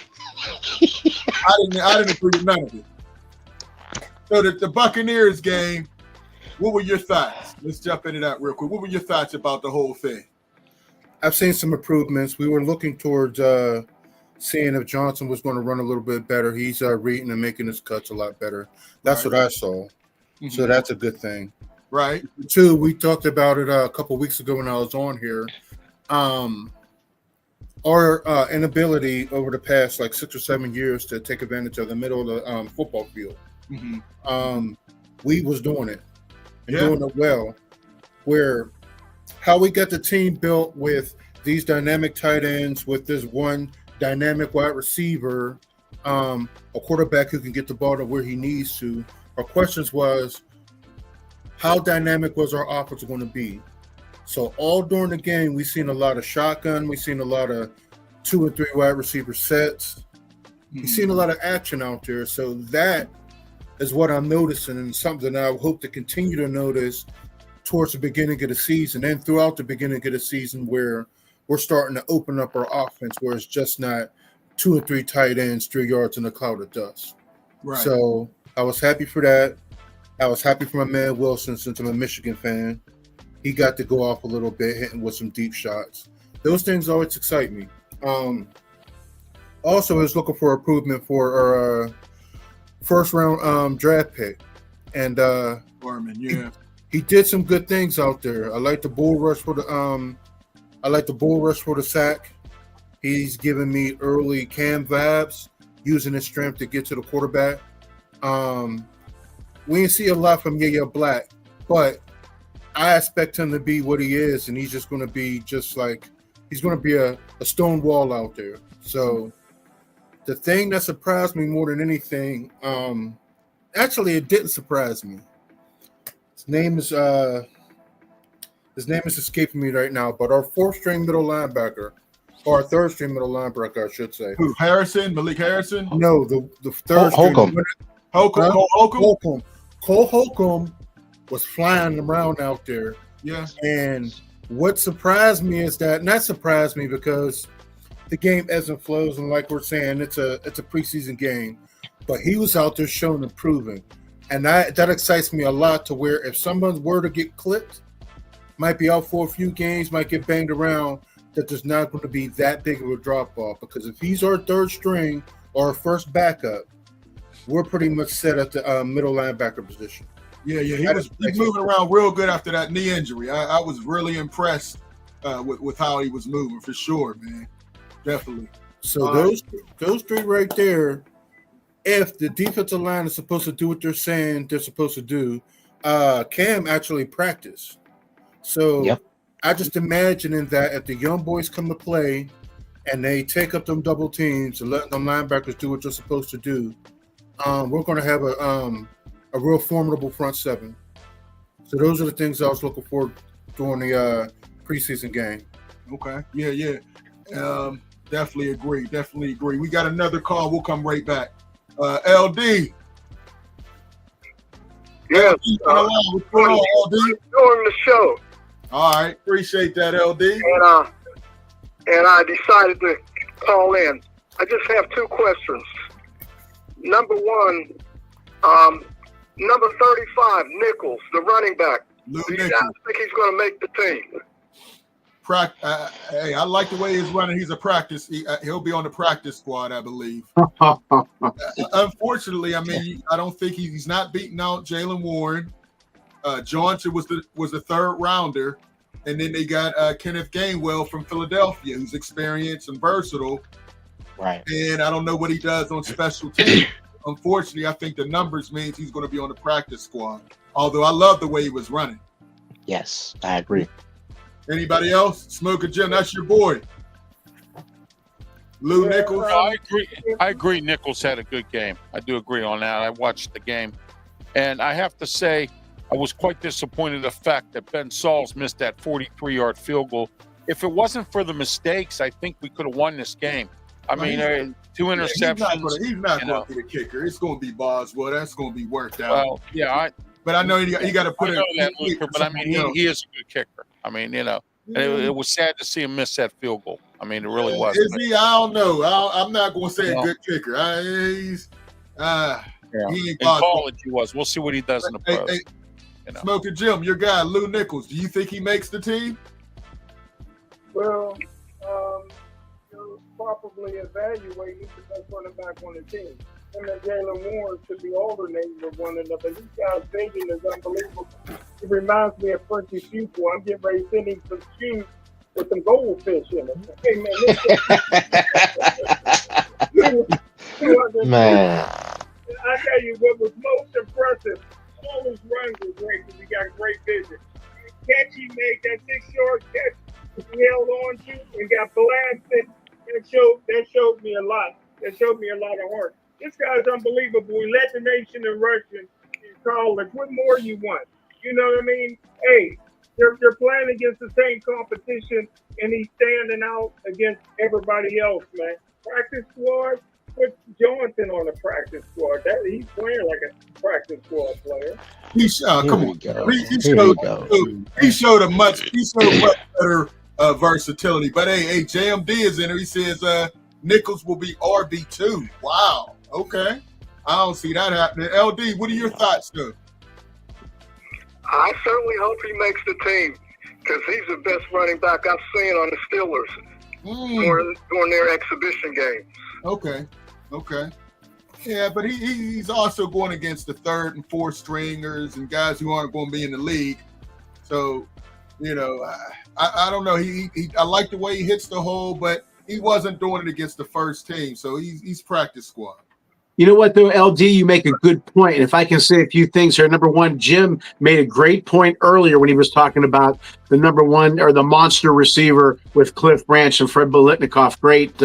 agree with none of it. So the Buccaneers game, what were your thoughts? Let's jump into that real quick. What were your thoughts about the whole thing? I've seen some improvements. We were looking towards seeing if Johnson was going to run a little bit better. He's reading and making his cuts a lot better. That's what I saw. Mm-hmm. So that's a good thing. Right. Two, we talked about it a couple of weeks ago when I was on here. Our inability over the past 6 or 7 years to take advantage of the middle of the football field. Mm-hmm. We was doing it and doing it well. Where how we got the team built with these dynamic tight ends, with this one dynamic wide receiver, a quarterback who can get the ball to where he needs to. Our questions was, how dynamic was our offense going to be? So all during the game, we've seen a lot of shotgun. We've seen a lot of 2 and 3 wide receiver sets. We've seen a lot of action out there. So that is what I'm noticing, and something I hope to continue to notice towards the beginning of the season and throughout the beginning of the season, where we're starting to open up our offense, where it's just not 2 and 3 tight ends, 3 yards in a cloud of dust. Right. So I was happy for that. I was happy for my man Wilson, since I'm a Michigan fan. He got to go off a little bit, hitting with some deep shots. Those things always excite me. Also, I was looking for improvement for our first round draft pick, and Foreman, he did some good things out there. I like the bull rush for the sack. He's giving me early Cam vibes, using his strength to get to the quarterback. We didn't see a lot from Yaya Black, but I expect him to be what he is, and he's just going to be he's going to be a stone wall out there. So the thing that surprised me more than anything, actually it didn't surprise me. His name is escaping me right now, but our 4th-string middle linebacker, or our 3rd-string middle linebacker, I should say. Who, Harrison? Malik Harrison? No, the 3rd-string. Holcomb. Cole Holcomb was flying around out there. Yeah. And What surprised me is that, not surprised me because the game ebbs and flows, and like we're saying, it's a preseason game, but he was out there showing and proving, and that excites me a lot. To where if someone were to get clipped, might be out for a few games, might get banged around, that there's not going to be that big of a drop off, because if he's our third string or our first backup, we're pretty much set at the middle linebacker position. Yeah, he was moving around real good after that knee injury. I was really impressed with how he was moving, for sure, man. Definitely. So those three right there, if the defensive line is supposed to do what they're saying they're supposed to do, Cam actually practiced. So I just imagining that if the young boys come to play and they take up them double teams and let them linebackers do what they're supposed to do, we're going to have a real formidable front seven. So those are the things I was looking for during the preseason game. Okay. Yeah. Definitely agree. We got another call. We'll come right back. LD. Yes. What's going on, LD? Doing the show. All right. Appreciate that, LD. And I decided to call in. I just have two questions. Number one, number 35, Nichols, the running back. Do you guys think he's going to make the team? Hey, I like the way he's running. He's a practice. He'll be on the practice squad, I believe. Unfortunately, I mean, I don't think he's not beating out Jalen Warren. Johnson was the third rounder, and then they got Kenneth Gainwell from Philadelphia, who's experienced and versatile. Right. And I don't know what he does on special teams. Unfortunately, I think the numbers means he's going to be on the practice squad. Although I love the way he was running. Yes, I agree. Anybody else? Smoker Jim, that's your boy. Lou Nichols. I agree. Nichols had a good game. I do agree on that. I watched the game, and I have to say, I was quite disappointed the fact that Ben Sauls missed that 43-yard field goal. If it wasn't for the mistakes, I think we could have won this game. I mean, 2 interceptions. He's not going to be the kicker. It's going to be Boswell. That's going to be worked out. Well, yeah, but I know you got to put it. But I mean, he is a good kicker. I mean, and it was sad to see him miss that field goal. I mean, it really was. Is he? I don't know. I'm not going to say a good kicker. He ain't in college he was. We'll see what he does in the pros. Smoker Jim, your guy Lou Nichols. Do you think he makes the team? Well, properly evaluate who's the best running back on the team. Him and Jalen Warren should be alternating with one another. This guy's vision is unbelievable. It reminds me of Frenchie Pupil. I'm getting ready to send him some shoes with some goldfish in them. Hey, man, I tell you what was most impressive, all his runs were great because he got great vision. The catch he made, that 6-yard catch he held on to and got blasted, that showed me a lot. That showed me a lot of heart. This guy's unbelievable. He led the nation in rushing in college. What more you want? You know what I mean? Hey, they're playing against the same competition, and he's standing out against everybody else, man. Practice squad, put Johnson on the practice squad. He's playing like a practice squad player. He showed a much better versatility. But hey, JMD is in there. He says Nichols will be RB2. Wow. Okay. I don't see that happening. LD, what are your thoughts, though? I certainly hope he makes the team because he's the best running back I've seen on the Steelers during their exhibition games. Okay. Yeah, but he's also going against the third and fourth stringers and guys who aren't going to be in the league. So, I don't know. I like the way he hits the hole, but he wasn't doing it against the first team. So he's practice squad. You know what, though, LD, you make a good point. And if I can say a few things here. Number one, Jim made a great point earlier when he was talking about the number one or the monster receiver with Cliff Branch and Fred Biletnikoff. Great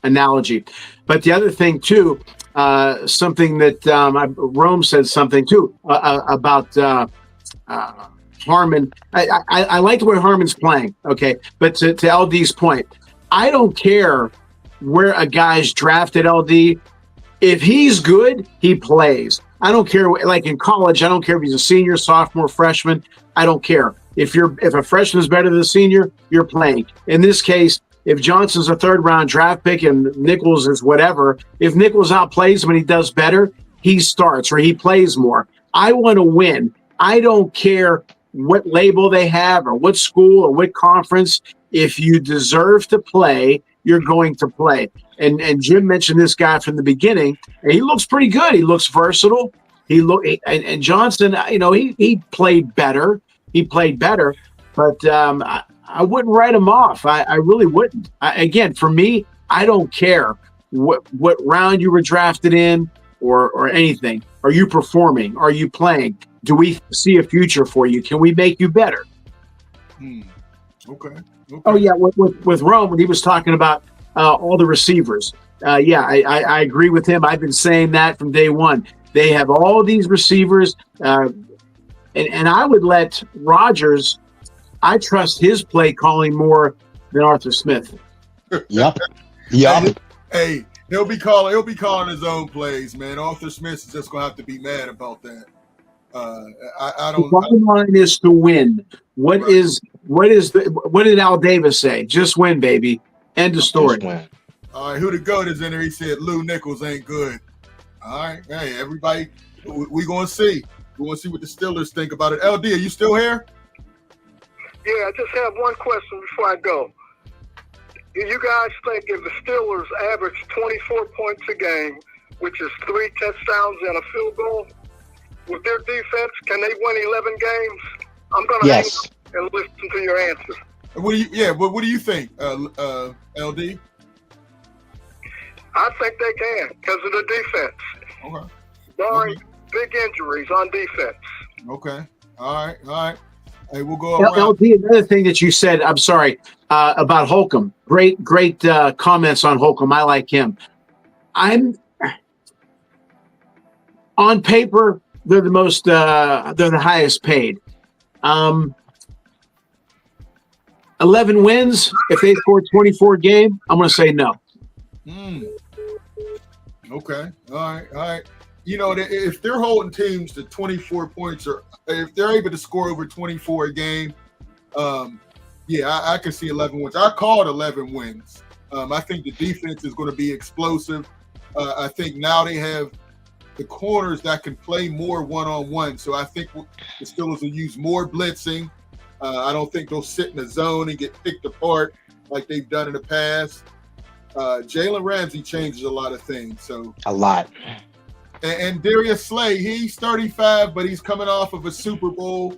analogy. But the other thing, too, something that Rome said something, too, about Harmon. I like the way Harmon's playing, okay? But to LD's point, I don't care where a guy's drafted, LD. If he's good, he plays. I don't care. Like in college, I don't care if he's a senior, sophomore, freshman. I don't care. If a freshman is better than a senior, you're playing. In this case, if Johnson's a third-round draft pick and Nichols is whatever, if Nichols outplays him and he does better, he starts or he plays more. I want to win. I don't care what label they have or what school or what conference. If you deserve to play, you're going to play. And Jim mentioned this guy from the beginning, and he looks pretty good. He looks versatile. And Johnson, he played better. He played better, but I wouldn't write him off. I really wouldn't. Again, for me, I don't care what round you were drafted in or anything. Are you performing? Are you playing? Do we see a future for you? Can we make you better? Okay. Oh, yeah, with Rome, when he was talking about all the receivers. I agree with him. I've been saying that from day one. They have all these receivers, and I would let Rodgers. I trust his play calling more than Arthur Smith. Yep. Hey, he'll be calling his own plays, man. Arthur Smith is just gonna have to be mad about that. I don't. The bottom line is to win. What did Al Davis say? Just win, baby. End of story. All right, who the GOAT is in there? He said Lou Nichols ain't good. All right, hey, everybody, we gonna see. We want to see what the Steelers think about it. LD, are you still here? Yeah, I just have one question before I go. Do you guys think if the Steelers average 24 points a game, which is 3 touchdowns and a field goal, with their defense, can they win 11 games? I'm going to hang up and listen to your answer. What do you think, LD? I think they can because of the defense. Okay. Barring big injuries on defense. Okay. All right. Hey, we'll go around. LD, another thing that you said, I'm sorry, about Holcomb. Great comments on Holcomb. I like him. On paper, they're the highest paid. 11 wins. If they score 24 a game, I'm going to say no. Okay. All right. If they're holding teams to 24 points, or if they're able to score over 24 a game, I can see 11 wins. I called 11 wins. I think the defense is going to be explosive. I think now they have the corners that can play more one-on-one. So I think the Steelers will use more blitzing. I don't think they'll sit in the zone and get picked apart like they've done in the past. Jalen Ramsey changes a lot of things. So a lot. And Darius Slay, he's 35, but he's coming off of a Super Bowl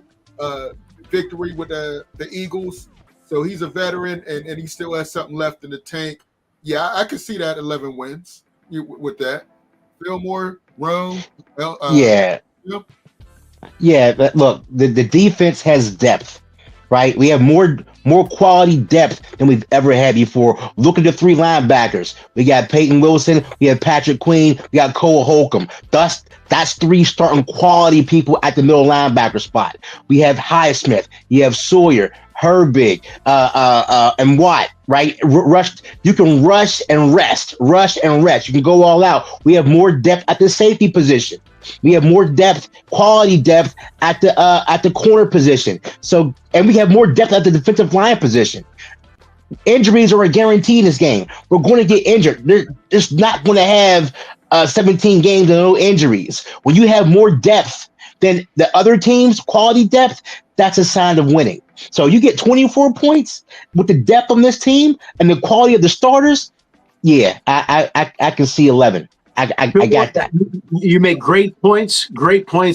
victory with the Eagles. So he's a veteran, and he still has something left in the tank. Yeah, I can see that 11 wins with that. Fillmore, Rome. Yeah, but look, the defense has depth, right? We have more quality depth than we've ever had before. Look at the 3 linebackers. We got Peyton Wilson, we have Patrick Queen, we got Cole Holcomb. That's 3 starting quality people at the middle linebacker spot. We have Highsmith, you have Sawyer, Herbig, and Watt, right? You can rush and rest. You can go all out. We have more depth at the safety position. We have more depth, quality depth at the corner position. So, and we have more depth at the defensive line position. Injuries are a guarantee in this game. We're going to get injured. They're just not going to have 17 games and no injuries. When you have more depth than the other teams, quality depth, that's a sign of winning. So you get 24 points with the depth on this team and the quality of the starters. Yeah, I can see 11. I got that. You make great points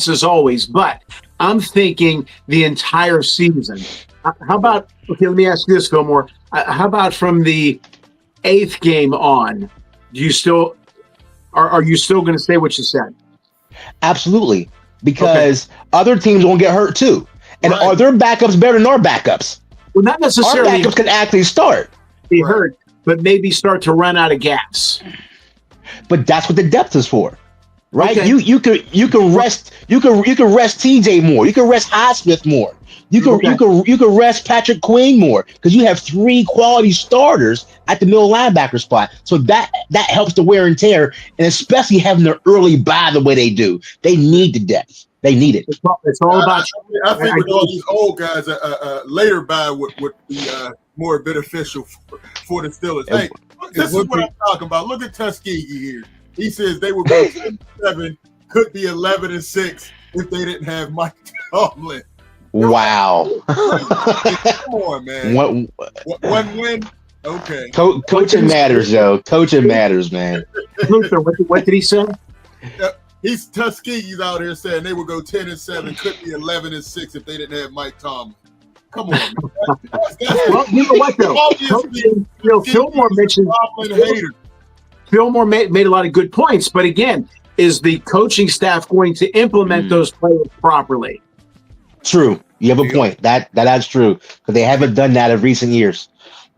as always, but I'm thinking the entire season. How about, okay, let me ask you this, Fillmore. How about from the 8th game on? Do you still, are you still going to say what you said? Absolutely, because other teams won't get hurt too. And are their backups better than our backups? Well, not necessarily. Our backups can actually start. Be hurt, but maybe start to run out of gas. But that's what the depth is for. right? Okay. You can rest TJ more. You can rest Highsmith more. You can rest Patrick Queen more because you have 3 quality starters at the middle linebacker spot. So that helps the wear and tear, and especially having the early bye the way they do. They need the depth. They need it. It's all about. I think with all these old guys, later bye would be more beneficial for the Steelers. Hey, this is what I'm talking about. Look at Tuskegee here. He says they would go 10-7, could be 11-6 if they didn't have Mike Tomlin. Wow. Come on, man. One win. Okay. Coaching matters, Joe. Coaching matters, man. Luther, what did he say? He's Tuskegee's out here saying they would go 10-7, could be 11-6 if they didn't have Mike Tomlin. Come on, man. Well, you know what though? Fulmore mentioned Fulmore made a lot of good points, but again, is the coaching staff going to implement those players properly? True. You have a point. That's true because they haven't done that in recent years.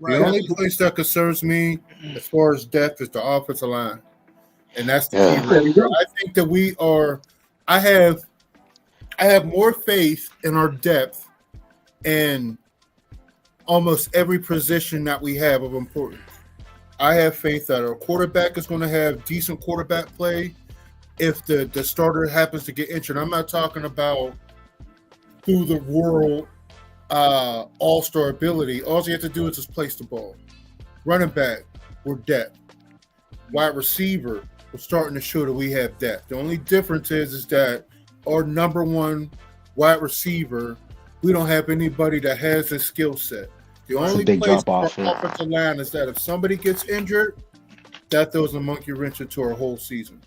The only place that concerns me as far as depth is the offensive line, and that's the key. I think that I have more faith in our depth in almost every position that we have of importance. I have faith that our quarterback is going to have decent quarterback play if the starter happens to get injured. I'm not talking about through the world all-star ability. All you have to do is just place the ball. Running back, we're depth. Wide receiver, we're starting to show that we have depth. The only difference is that our number one wide receiver, we don't have anybody that has this skill set. The only place for our offensive line is that if somebody gets injured, that throws a monkey wrench into our whole season.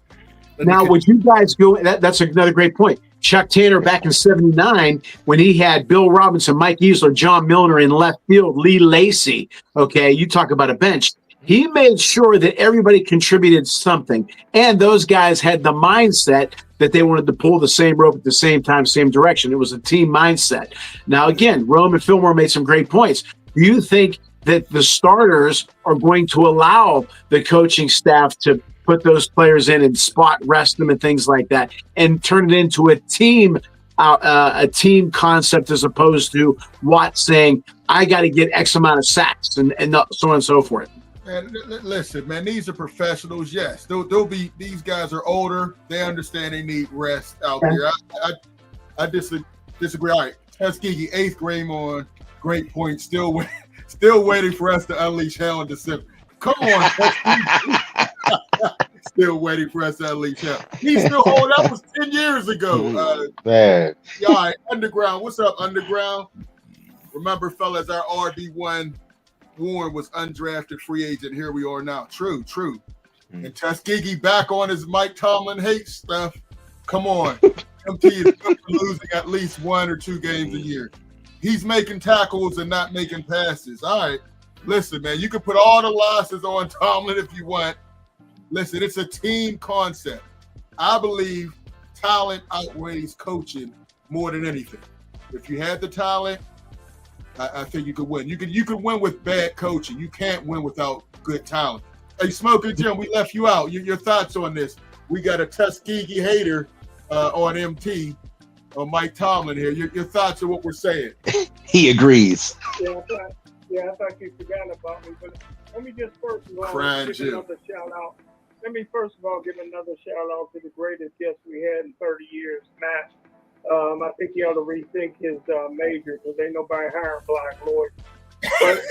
Now, would you guys go? That's another great point. Chuck Tanner back in '79, when he had Bill Robinson, Mike Easler, John Milner in left field, Lee Lacy. Okay, you talk about a bench. He made sure that everybody contributed something, and those guys had the mindset that they wanted to pull the same rope at the same time, same direction. It was a team mindset. Now, again, Rome and Fulmore made some great points. Do you think that the starters are going to allow the coaching staff to put those players in and spot rest them and things like that and turn it into a team concept as opposed to Watt saying, I got to get X amount of sacks and so on and so forth? Man, listen, man, these are professionals. Yes, they'll be. These guys are older. They understand they need rest out there. I disagree. All right, Tuskegee, 8th grade on, great point. Still waiting for us to unleash hell in December. Come on, Tuskegee. Still waiting for us to unleash hell. He's still old. That was 10 years ago. Man. Yeah, all right, Underground. What's up, Underground? Remember, fellas, our RB1 Warren was undrafted free agent. Here we are now. True. And Tuskegee back on his Mike Tomlin hate stuff. Come on. MT is good for losing at least 1 or 2 games a year. He's making tackles and not making passes. All right. Listen, man, you can put all the losses on Tomlin if you want. Listen, it's a team concept. I believe talent outweighs coaching more than anything. If you had the talent, I think you could win. You could win with bad coaching. You can't win without good talent. Hey, Smoking Jim, we left you out. Your thoughts on this? We got a Tuskegee hater on MT, on Mike Tomlin here. Your thoughts on what we're saying? He agrees. I thought you forgot about me. But let me just first of all give another shout out. Let me first of all give another shout out to the greatest guest we had in 30 years, Matt. I think he ought to rethink his major because ain't nobody hiring black lawyers. But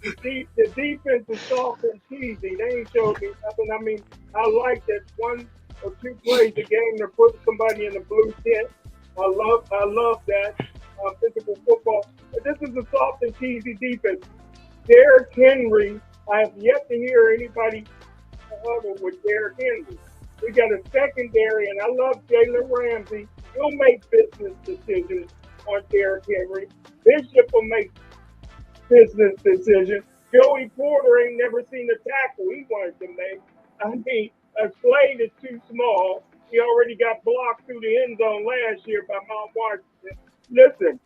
the defense is soft and cheesy. They ain't showed me nothing. I mean, I like that 1 or 2 plays a game they're putting somebody in the blue tent. I love that physical football. But this is a soft and cheesy defense. Derrick Henry, I have yet to hear anybody huddle with Derrick Henry. We got a secondary, and I love Jalen Ramsey. He'll make business decisions on Derrick Henry. Bishop will make business decisions. Joey Porter ain't never seen a tackle he wanted to make. I mean, a Slade is too small. He already got blocked through the end zone last year by Mount Washington. Listen,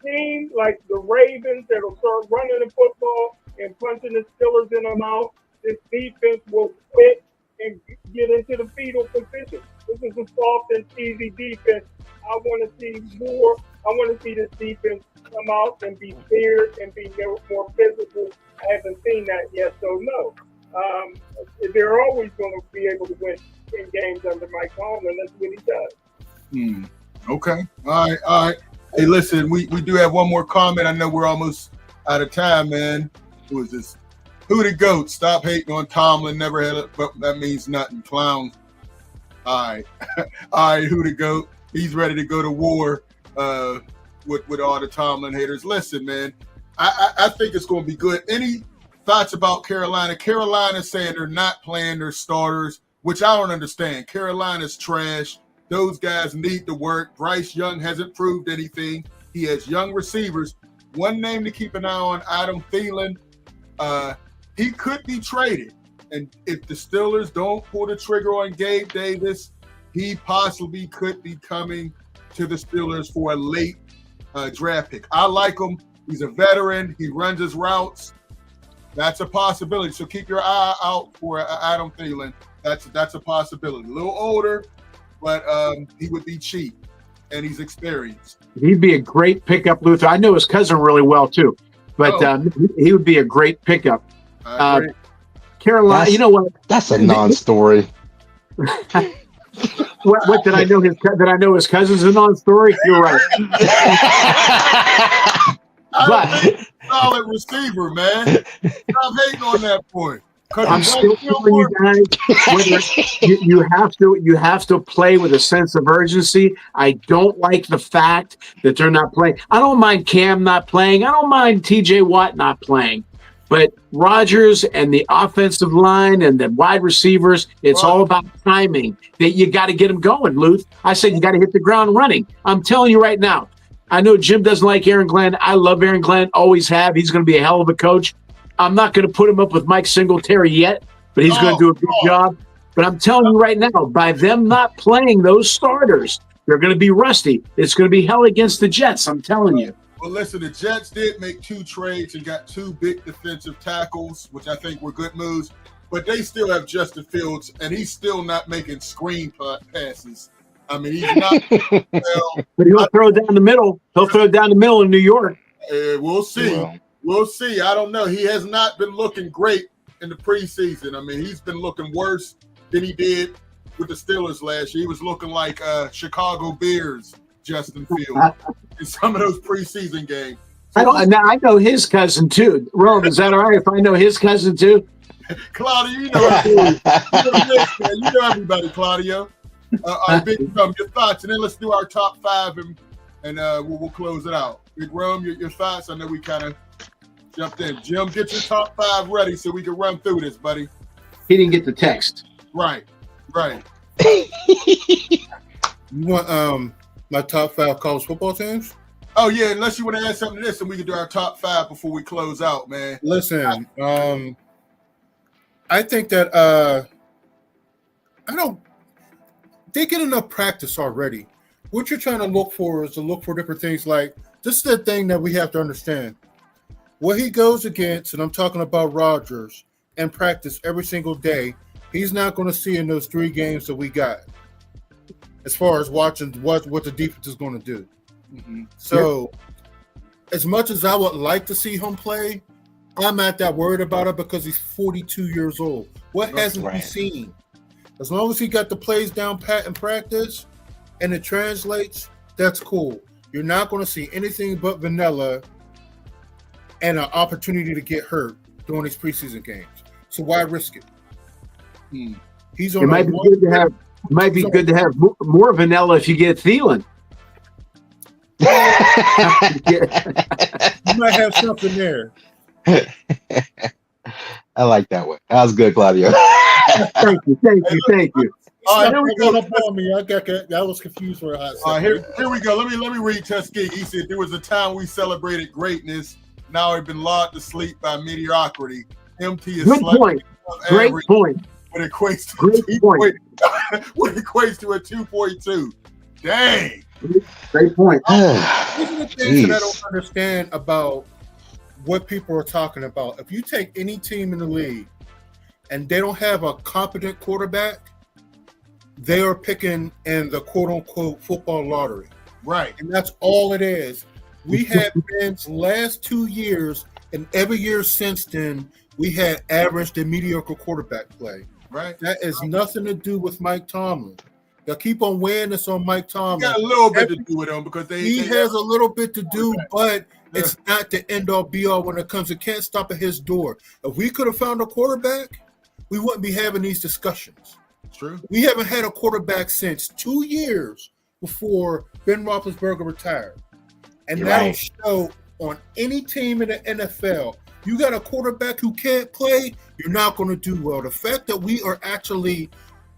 team like the Ravens that'll start running the football and punching the Steelers in the mouth, this defense will quit and get into the fetal position. This is a soft and easy defense. I want to see more. I want to see this defense come out and be scared and be more physical. I haven't seen that yet, so no. They're always going to be able to win in games under Mike Tomlin. That's what he does. Okay. All right. Hey, listen, we do have one more comment. I know we're almost out of time, man. Who is this? Who the GOAT? Stop hating on Tomlin. Never had it, but that means nothing. Clowns. All right. All right, who the GOAT? He's ready to go to war with all the Tomlin haters. Listen, man, I think it's going to be good. Any thoughts about Carolina? Carolina's saying they're not playing their starters, which I don't understand. Carolina's trash. Those guys need to work. Bryce Young hasn't proved anything. He has young receivers. One name to keep an eye on, Adam Thielen. He could be traded. And if the Steelers don't pull the trigger on Gabe Davis, he possibly could be coming to the Steelers for a late draft pick. I like him. He's a veteran. He runs his routes. That's a possibility. So keep your eye out for Adam Thielen. That's a possibility. A little older, but he would be cheap, and he's experienced. He'd be a great pickup, Luther. I know his cousin really well, too. But he would be a great pickup. Carolina, you know what? That's a non-story. What did I know? Did I know his cousin's a non-story? You're right. But solid receiver, man. Stop hating on that point. I'm still telling you guys, you have to play with a sense of urgency. I don't like the fact that they're not playing. I don't mind Cam not playing. I don't mind TJ Watt not playing. But Rodgers and the offensive line and the wide receivers, it's all about timing. That you got to get them going, Luth. I said you got to hit the ground running. I'm telling you right now. I know Jim doesn't like Aaron Glenn. I love Aaron Glenn. Always have. He's going to be a hell of a coach. I'm not going to put him up with Mike Singletary yet, but he's going to do a good job. But I'm telling you right now, by them not playing those starters, they're going to be rusty. It's going to be hell against the Jets. I'm telling you. Well, listen, the Jets did make 2 trades and got 2 big defensive tackles, which I think were good moves. But they still have Justin Fields, and he's still not making screen passes. I mean, he's not. But he'll throw down the middle. He'll throw down the middle in New York. We'll see. Yeah. We'll see. I don't know. He has not been looking great in the preseason. I mean, he's been looking worse than he did with the Steelers last year. He was looking like Chicago Bears, Justin Fields, in some of those preseason games. So I know his cousin, too. Rome, is that all right if I know his cousin, too? Claudio, you know you know everybody, Claudio. Big Rome, your thoughts, and then let's do our top 5, and we'll close it out. Big Rome, your thoughts. I know we kind of jumped in. Jim, get your top 5 ready so we can run through this, buddy. He didn't get the text. Right. You want my top 5 college football teams? Oh yeah, unless you want to add something to this, and we can do our top 5 before we close out, man. Listen, I think that they get enough practice already. What you're trying to look for is to look for different things. Like, this is the thing that we have to understand. What he goes against, and I'm talking about Rodgers, and practice every single day, he's not going to see in those 3 games that we got as far as watching what the defense is going to do. Mm-hmm. So, as much as I would like to see him play, I'm not that worried about it because he's 42 years old. What hasn't he seen? As long as he got the plays down pat in practice and it translates, that's cool. You're not going to see anything but vanilla and an opportunity to get hurt during these preseason games. So why risk it? He's on. It might be good to have more vanilla if you get Thielen. You might have something there. I like that one. That was good, Claudio. Thank you. All right, here we go. I was confused for a hot second. Here we go. Let me read Tuskegee. He said, there was a time we celebrated greatness. Now we've been lulled to sleep by mediocrity. MT is good point. Great point. What equates to Great point. What equates to a 2.2. Dang. Great point. These are the things that I don't understand about what people are talking about. If you take any team in the league and they don't have a competent quarterback, they are picking in the quote-unquote football lottery. Right. And that's all it is. We have Ben's last 2 years, and every year since then, we had average to mediocre quarterback play. Right. That has nothing to do with Mike Tomlin. They'll keep on weighing this on Mike Tomlin. Got a little bit to do with him because he has a little bit to do, but it's not the end-all be-all when it comes. It can't stop at his door. If we could have found a quarterback, we wouldn't be having these discussions. True. We haven't had a quarterback since 2 years before Ben Roethlisberger retired. And that'll show on any team in the NFL. You got a quarterback who can't play, you're not going to do well. The fact that we are actually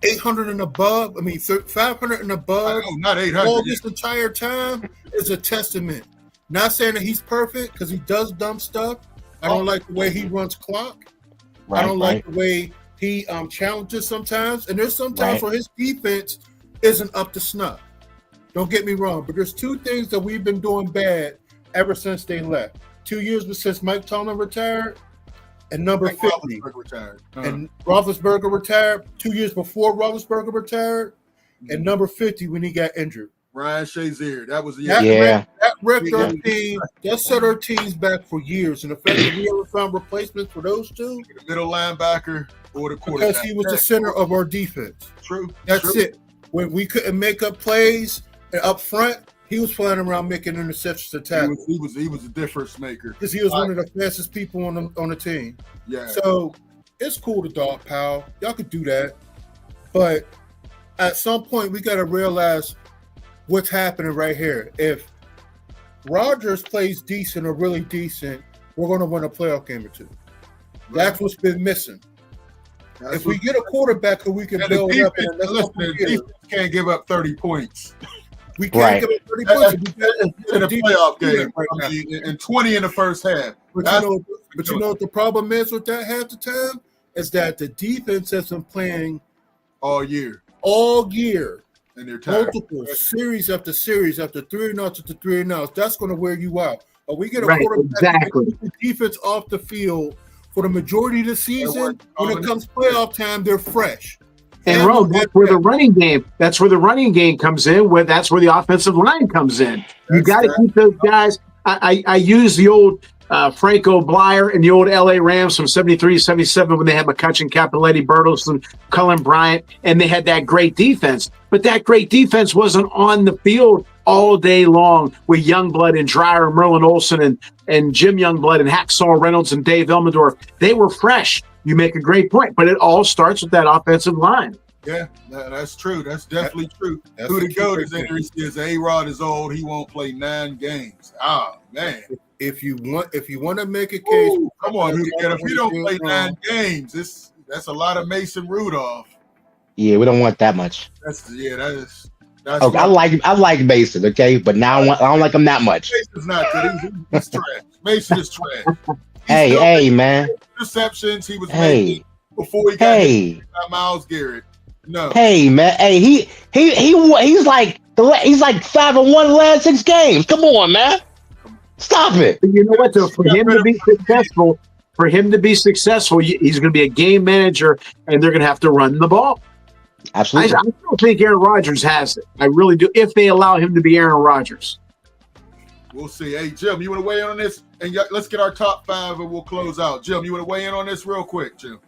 800 and above, 500 and above, not 800, all this entire time is a testament. Not saying that he's perfect because he does dumb stuff. I don't like the way he runs clock. I don't like the way he challenges sometimes. And there's sometimes where his defense isn't up to snuff. Don't get me wrong, but there's two things that we've been doing bad ever since they left. 2 years since Mike Tomlin retired, and number 50. Retired. And Roethlisberger retired 2 years before Roethlisberger retired, and number 50 when he got injured. Ryan Shazier. That was that wrecked our team. That set our teams back for years. And the fact that we ever found replacements for those two, the middle linebacker or the quarterback, because he was the center of our defense. True. That's it. When we couldn't make up plays up front, he was flying around making interceptions to tackle. He was a difference maker because he was one of the fastest people on the team. Yeah. So it's cool to dog pal. Y'all could do that, but at some point we got to realize what's happening right here. If Rodgers plays decent or really decent, we're going to win a playoff game or two. That's what's been missing. If we get a quarterback who we can build up, the defense can't give up 30 points. We can't give up 30 points in a playoff game, and 20 in the first half. But you know what the problem is with that half the time? Is that the defense has been playing all year. And they're multiple series after series after 3 and outs after 3 and outs. That's going to wear you out. But we get a quarterback that keeps the defense off the field for the majority of the season. When it comes playoff time, they're fresh. And Rome, that's where the running game comes in. That's where the offensive line comes in. You got to keep those guys. I use the old Franco Blyer and the old LA Rams from 73, 77 when they had McCutcheon, Cappelletti, Bertelsen, Cullen Bryant, and they had that great defense. But that great defense wasn't on the field all day long with Youngblood and Dreyer, Merlin Olsen, and Jim Youngblood and Hacksaw Reynolds and Dave Elmendorf. They were fresh. You make a great point, but it all starts with that offensive line. Yeah, that's true. That's definitely true. Who to go to injury is A-Rod is old. He won't play 9 games. Oh man. If you want to make a case, come on, who to get? If you don't play 9 games, that's a lot of Mason Rudolph. Yeah, we don't want that much. That's okay, I like Mason, okay, but now I don't like him that much. Mason's not good. He's trash. Mason is trash. Hey, man. Receptions he was making before he got by Myles Garrett. No. Hey, man. Hey, he's like 5-1 the last 6 games. Come on, man. Stop it. You know what? Though, for him to be successful, he's going to be a game manager, and they're going to have to run the ball. Absolutely. I don't think Aaron Rodgers has it. I really do. If they allow him to be Aaron Rodgers. We'll see. Hey, Jim, you want to weigh in on this? And let's get our top 5 and we'll close out. Jim, you want to weigh in on this real quick, Jim?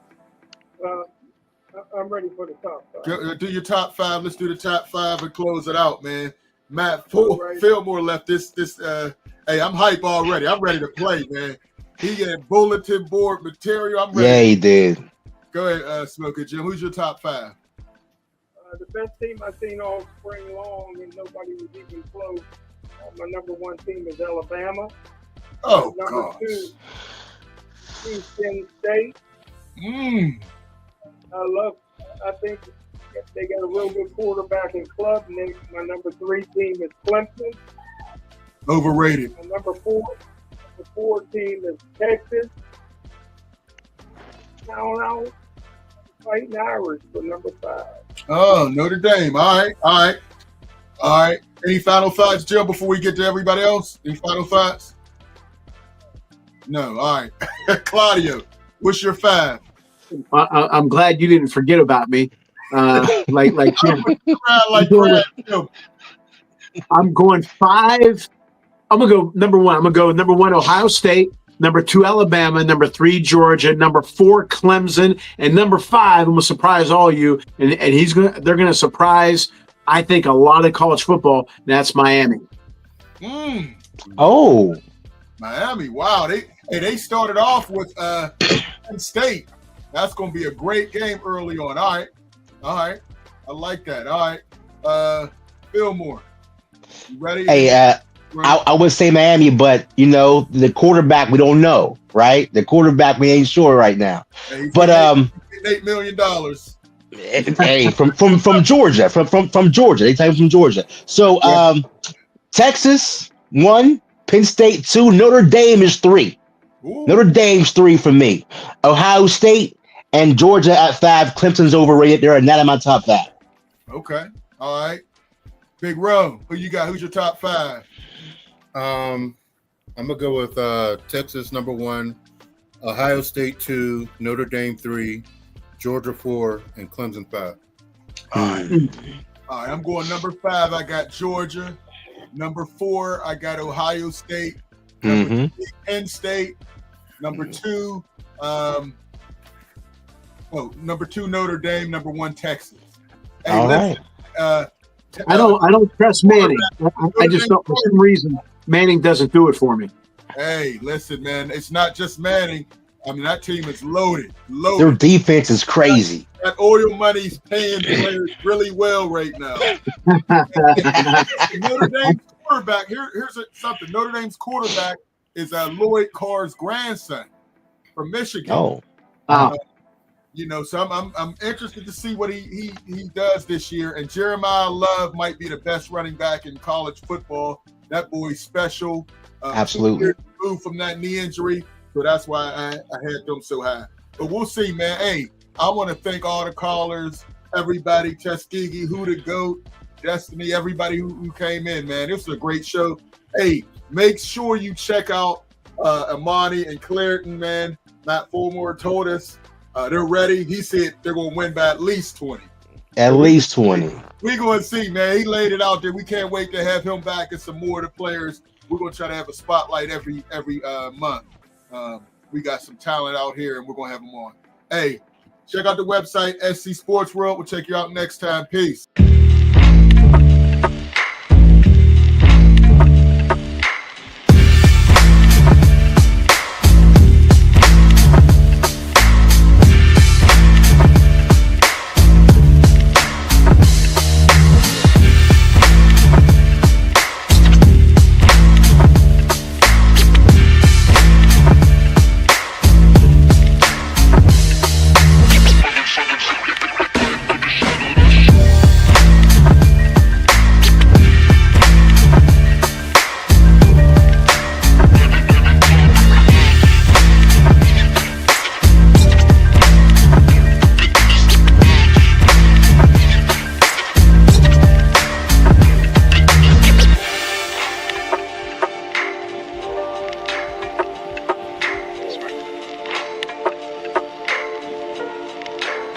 I'm ready for the top 5. Do your top 5. Let's do the top 5 and close it out, man. Matt Fulmore left this. Hey, I'm hype already. I'm ready to play, man. He had bulletin board material. I'm ready. Yeah, he did. Go ahead, Smoker Jim. Who's your top 5? The best team I've seen all spring long, and nobody was even close. My number 1 team is Alabama. Oh, number 2, Houston State. I think they got a real good quarterback and club. And then my number 3 team is Clemson. Overrated. My number 4 team is Texas. Now, fighting Irish for number 5. Oh, Notre Dame. All right. Any final thoughts, Jill, before we get to everybody else? Any final thoughts? No. All right. Claudio, what's your 5? I'm glad you didn't forget about me. Like Jim. I'm going 5. I'm gonna go number 1. I'm gonna go number 1, Ohio State. Number 2, Alabama. Number 3, Georgia. Number 4, Clemson. And number 5, I'm gonna surprise all you. And they're gonna surprise, I think, a lot of college football. That's Miami. Oh, Miami! Wow, they started off with Penn State. That's gonna be a great game early on. All right, I like that. All right, Fillmore, you ready? Hey, I would say Miami, but the quarterback we don't know, right? The quarterback we ain't sure right now. Hey, but $8 million. Hey, from Georgia, from Georgia. They take him from Georgia. So Texas 1, Penn State 2, Notre Dame is 3. Ooh. Notre Dame's 3 for me. Ohio State and Georgia at 5. Clemson's overrated. They're not in my top 5. Okay. All right. Big Ro, who you got? Who's your top 5? I'm gonna go with Texas number 1, Ohio State 2, Notre Dame 3, Georgia 4, and Clemson 5. All right, I'm going number 5. I got Georgia. Number 4, I got Ohio State. Number 3, Penn State. Number 2, number 2, Notre Dame. Number 1, Texas. Hey, all listen, right. I don't trust Manning. I just don't, for some reason, Manning doesn't do it for me. Hey, listen, man. It's not just Manning. I mean, that team is loaded. Their defense is crazy. That oil money's paying players really well right now. Notre Dame's quarterback, here's something. Notre Dame's quarterback is Lloyd Carr's grandson from Michigan. Oh. So I'm interested to see what he does this year. And Jeremiah Love might be the best running back in college football. That boy's special. Absolutely. Moved from that knee injury, so that's why I had them so high. But we'll see, man. Hey, I want to thank all the callers, everybody, Tuskegee, Who the Goat, Destiny, everybody who came in, man. This was a great show. Hey, make sure you check out Imani and Clareton, man. Matt Fulmore told us they're ready. He said they're going to win by at least 20. At least 20. We're going to see, man. He laid it out there. We can't wait to have him back and some more of the players. We're going to try to have a spotlight every month. We got some talent out here, and we're going to have them on. Hey, check out the website, scsportsworld. We'll check you out next time. Peace.